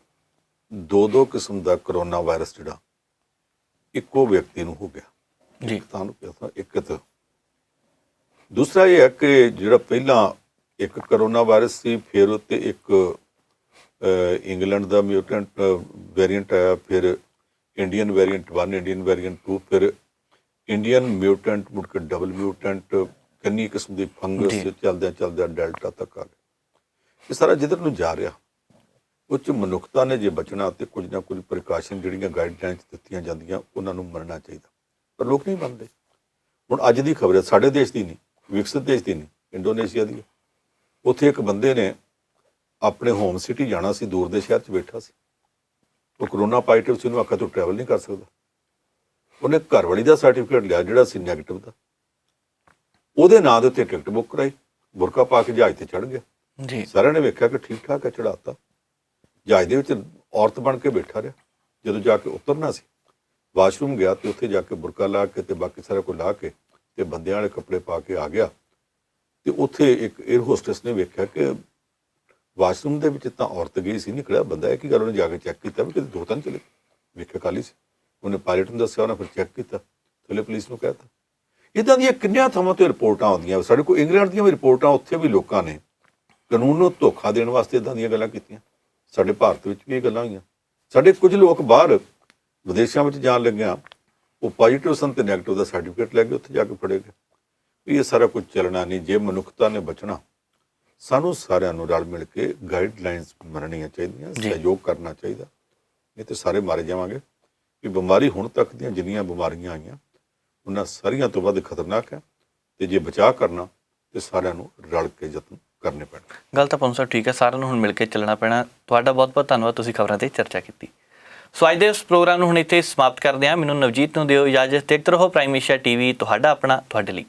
S2: ਦੋ ਕਿਸਮ ਦਾ ਕਰੋਨਾ ਵਾਇਰਸ ਜਿਹੜਾ ਇੱਕੋ ਵਿਅਕਤੀ ਨੂੰ ਹੋ ਗਿਆ।
S1: ਜੀ
S2: ਤੁਹਾਨੂੰ ਪਤਾ ਇੱਕ ਤਾਂ ਦੂਸਰਾ ਇਹ ਹੈ ਕਿ ਜਿਹੜਾ ਪਹਿਲਾਂ ਇੱਕ ਕਰੋਨਾ ਵਾਇਰਸ ਸੀ, ਫਿਰ ਉੱਤੇ ਇੱਕ ਇੰਗਲੈਂਡ ਦਾ ਮਿਊਟੈਂਟ ਵੇਰੀਐਂਟ ਆਇਆ, ਫਿਰ ਇੰਡੀਅਨ ਵੇਰੀਐਂਟ 1, ਇੰਡੀਅਨ ਵੇਰੀਐਂਟ 2, ਫਿਰ ਇੰਡੀਅਨ ਮਿਊਟੈਂਟ, ਮੁੜ ਕੇ ਡਬਲ ਮਿਊਟੈਂਟ, ਕਿੰਨੀ ਕਿਸਮ ਦੀ ਫੰਗਸ, ਚੱਲਦਿਆਂ ਡੈਲਟਾ ਤੱਕ ਆ ਗਿਆ। ਇਹ ਸਾਰਾ ਜਿੱਧਰ ਨੂੰ ਜਾ ਰਿਹਾ, ਉਹ 'ਚ ਮਨੁੱਖਤਾ ਨੇ ਜੇ ਬਚਣਾ ਤੇ ਕੁਝ ਨਾ ਕੁਝ ਪ੍ਰੀਕਾਸ਼ਨ ਜਿਹੜੀਆਂ ਗਾਈਡਲਾਈਨਸ ਦਿੱਤੀਆਂ ਜਾਂਦੀਆਂ ਉਹਨਾਂ ਨੂੰ ਮੰਨਣਾ ਚਾਹੀਦਾ, ਪਰ ਲੋਕ ਨਹੀਂ ਮੰਨਦੇ। ਹੁਣ ਅੱਜ ਦੀ ਖਬਰ ਹੈ, ਸਾਡੇ ਦੇਸ਼ ਦੀ ਨਹੀਂ, ਵਿਕਸਿਤ ਦੇਸ਼ ਦੀ ਨਹੀਂ, ਇੰਡੋਨੇਸ਼ੀਆ ਦੀ। ਉੱਥੇ ਇੱਕ ਬੰਦੇ ਨੇ ਆਪਣੇ ਹੋਮ ਸਿਟੀ ਜਾਣਾ ਸੀ, ਦੂਰ ਦੇ ਸ਼ਹਿਰ 'ਚ ਬੈਠਾ ਸੀ, ਉਹ ਕਰੋਨਾ ਪਾਜ਼ਿਟਿਵ ਸੀ, ਉਹਨੂੰ ਆਖਿਆ ਤੂੰ ਟਰੈਵਲ ਨਹੀਂ ਕਰ ਸਕਦਾ। ਉਹਨੇ ਘਰਵਾਲੀ ਦਾ ਸਰਟੀਫਿਕੇਟ ਲਿਆ ਜਿਹੜਾ ਸੀ ਨੈਗੇਟਿਵ ਦਾ, ਉਹਦੇ ਨਾਂ ਦੇ ਉੱਤੇ ਟਿਕਟ ਬੁੱਕ ਕਰਾਈ, ਬੁਰਕਾ ਪਾ ਕੇ ਜਹਾਜ਼ ਤੇ ਚੜ੍ਹ ਗਿਆ।
S1: ਜੀ
S2: ਸਾਰਿਆਂ ਨੇ ਵੇਖਿਆ ਕਿ ਠੀਕ ਠਾਕ ਹੈ, ਚੜਾਤਾ। ਜਹਾਜ਼ ਦੇ ਵਿੱਚ ਔਰਤ ਬਣ ਕੇ ਬੈਠਾ ਰਿਹਾ। ਜਦੋਂ ਜਾ ਕੇ ਉਤਰਨਾ ਸੀ, ਵਾਸ਼ਰੂਮ ਗਿਆ ਤੇ ਉੱਥੇ ਜਾ ਕੇ ਬੁਰਕਾ ਲਾ ਕੇ ਤੇ ਬਾਕੀ ਸਾਰਾ ਕੁਝ ਲਾ ਕੇ ਤੇ ਬੰਦਿਆਂ ਵਾਲੇ ਕੱਪੜੇ ਪਾ ਕੇ ਆ ਗਿਆ। ਤੇ ਉੱਥੇ ਇੱਕ 에ਅਰ ਹੋਸਟੈਸ ਨੇ ਵੇਖਿਆ ਕਿ ਵਾਸ਼ਰੂਮ ਦੇ ਵਿੱਚ ਤਾਂ ਔਰਤ ਗਈ ਸੀ, ਨਿਕਲਿਆ ਬੰਦਾ ਹੈ। ਕੀ ਗੱਲ? ਉਹਨੇ ਜਾ ਕੇ ਚੈੱਕ ਕੀਤਾ ਵੀ ਕਿਤੇ ਦੋ ਤਾਂ ਨਹੀਂ ਚਲੇ, ਵੇਖਿਆ ਖਾਲੀ ਸੀ। ਉਹਨੇ ਪਾਇਲਟ ਨੂੰ ਦੱਸਿਆ, ਉਹਨੇ ਫਿਰ ਚੈੱਕ ਕੀਤਾ, ਥੱਲੇ ਪੁਲਿਸ ਨੂੰ ਕਹਿਤਾ। ਇੱਦਾਂ ਦੀਆਂ ਕਿੰਨੀਆਂ ਥਾਵਾਂ ਤੋਂ ਰਿਪੋਰਟਾਂ ਆਉਂਦੀਆਂ। ਸਾਡੇ ਕੋਲ ਇੰਗਲੈਂਡ ਦੀਆਂ ਵੀ ਰਿਪੋਰਟਾਂ, ਉੱਥੇ ਵੀ ਲੋਕਾਂ ਨੇ ਕਾਨੂੰਨ ਨੂੰ ਧੋਖਾ ਦੇਣ ਵਾਸਤੇ ਇੱਦਾਂ ਦੀਆਂ ਗੱਲਾਂ ਕੀਤੀਆਂ। ਸਾਡੇ ਭਾਰਤ ਵਿੱਚ ਵੀ ਇਹ ਗੱਲਾਂ ਹੋਈਆਂ। ਸਾਡੇ ਕੁਝ ਲੋਕ ਬਾਹਰ ਵਿਦੇਸ਼ਾਂ ਵਿੱਚ ਜਾਣ ਲੱਗਿਆ, ਉਹ ਪੋਜ਼ੀਟਿਵ ਸਨ ਤੇ ਨੈਗੇਟਿਵ ਦਾ ਸਰਟੀਫਿਕੇਟ ਲੈ ਕੇ ਉੱਥੇ ਜਾ ਕੇ ਫੜੇ ਗਏ। ਵੀ ਇਹ ਸਾਰਾ ਕੁਝ ਚੱਲਣਾ ਨਹੀਂ। ਜੇ ਮਨੁੱਖਤਾ ਨੇ ਬਚਣਾ, ਸਾਨੂੰ ਸਾਰਿਆਂ ਨੂੰ ਰਲ ਮਿਲ ਕੇ ਗਾਈਡਲਾਈਨਸ ਮੰਨਣੀਆਂ ਚਾਹੀਦੀਆਂ, ਸਹਿਯੋਗ ਕਰਨਾ ਚਾਹੀਦਾ, ਨਹੀਂ ਤੇ ਸਾਰੇ ਮਾਰੇ ਜਾਵਾਂਗੇ। ਵੀ ਬਿਮਾਰੀ ਹੁਣ ਤੱਕ ਦੀਆਂ ਜਿੰਨੀਆਂ ਬਿਮਾਰੀਆਂ ਆਈਆਂ ਉਹਨਾਂ ਸਾਰੀਆਂ ਤੋਂ ਵੱਧ ਖਤਰਨਾਕ ਹੈ, ਤੇ ਜੇ ਬਚਾਅ ਕਰਨਾ ਤੇ ਸਾਰਿਆਂ ਨੂੰ ਰਲ ਕੇ ਯਤਨ ਕਰਨੇ ਪੈਣ।
S1: ਗੱਲ ਤਾਂ ਪੰਨੂ ਸਾਹਿਬ ਠੀਕ ਹੈ, ਸਾਰਿਆਂ ਨੂੰ ਹੁਣ ਮਿਲ ਕੇ ਚੱਲਣਾ ਪੈਣਾ। ਤੁਹਾਡਾ ਬਹੁਤ ਬਹੁਤ ਧੰਨਵਾਦ, ਤੁਸੀਂ ਖਬਰਾਂ ਤੇ ਚਰਚਾ ਕੀਤੀ। ਸੋ ਅੱਜ ਦੇ ਇਸ ਪ੍ਰੋਗਰਾਮ ਨੂੰ ਹੁਣ ਇੱਥੇ ਸਮਾਪਤ ਕਰਦੇ ਹਾਂ। ਮੈਨੂੰ ਨਵਜੀਤ ਨੂੰ ਦਿਓ ਇਜਾਜ਼ਤ। ਦੇਖਦੇ ਰਹੋ ਪ੍ਰਾਈਮ ਏਸ਼ੀਆ TV, ਤੁਹਾਡਾ ਆਪਣਾ, ਤੁਹਾਡੇ ਲਈ।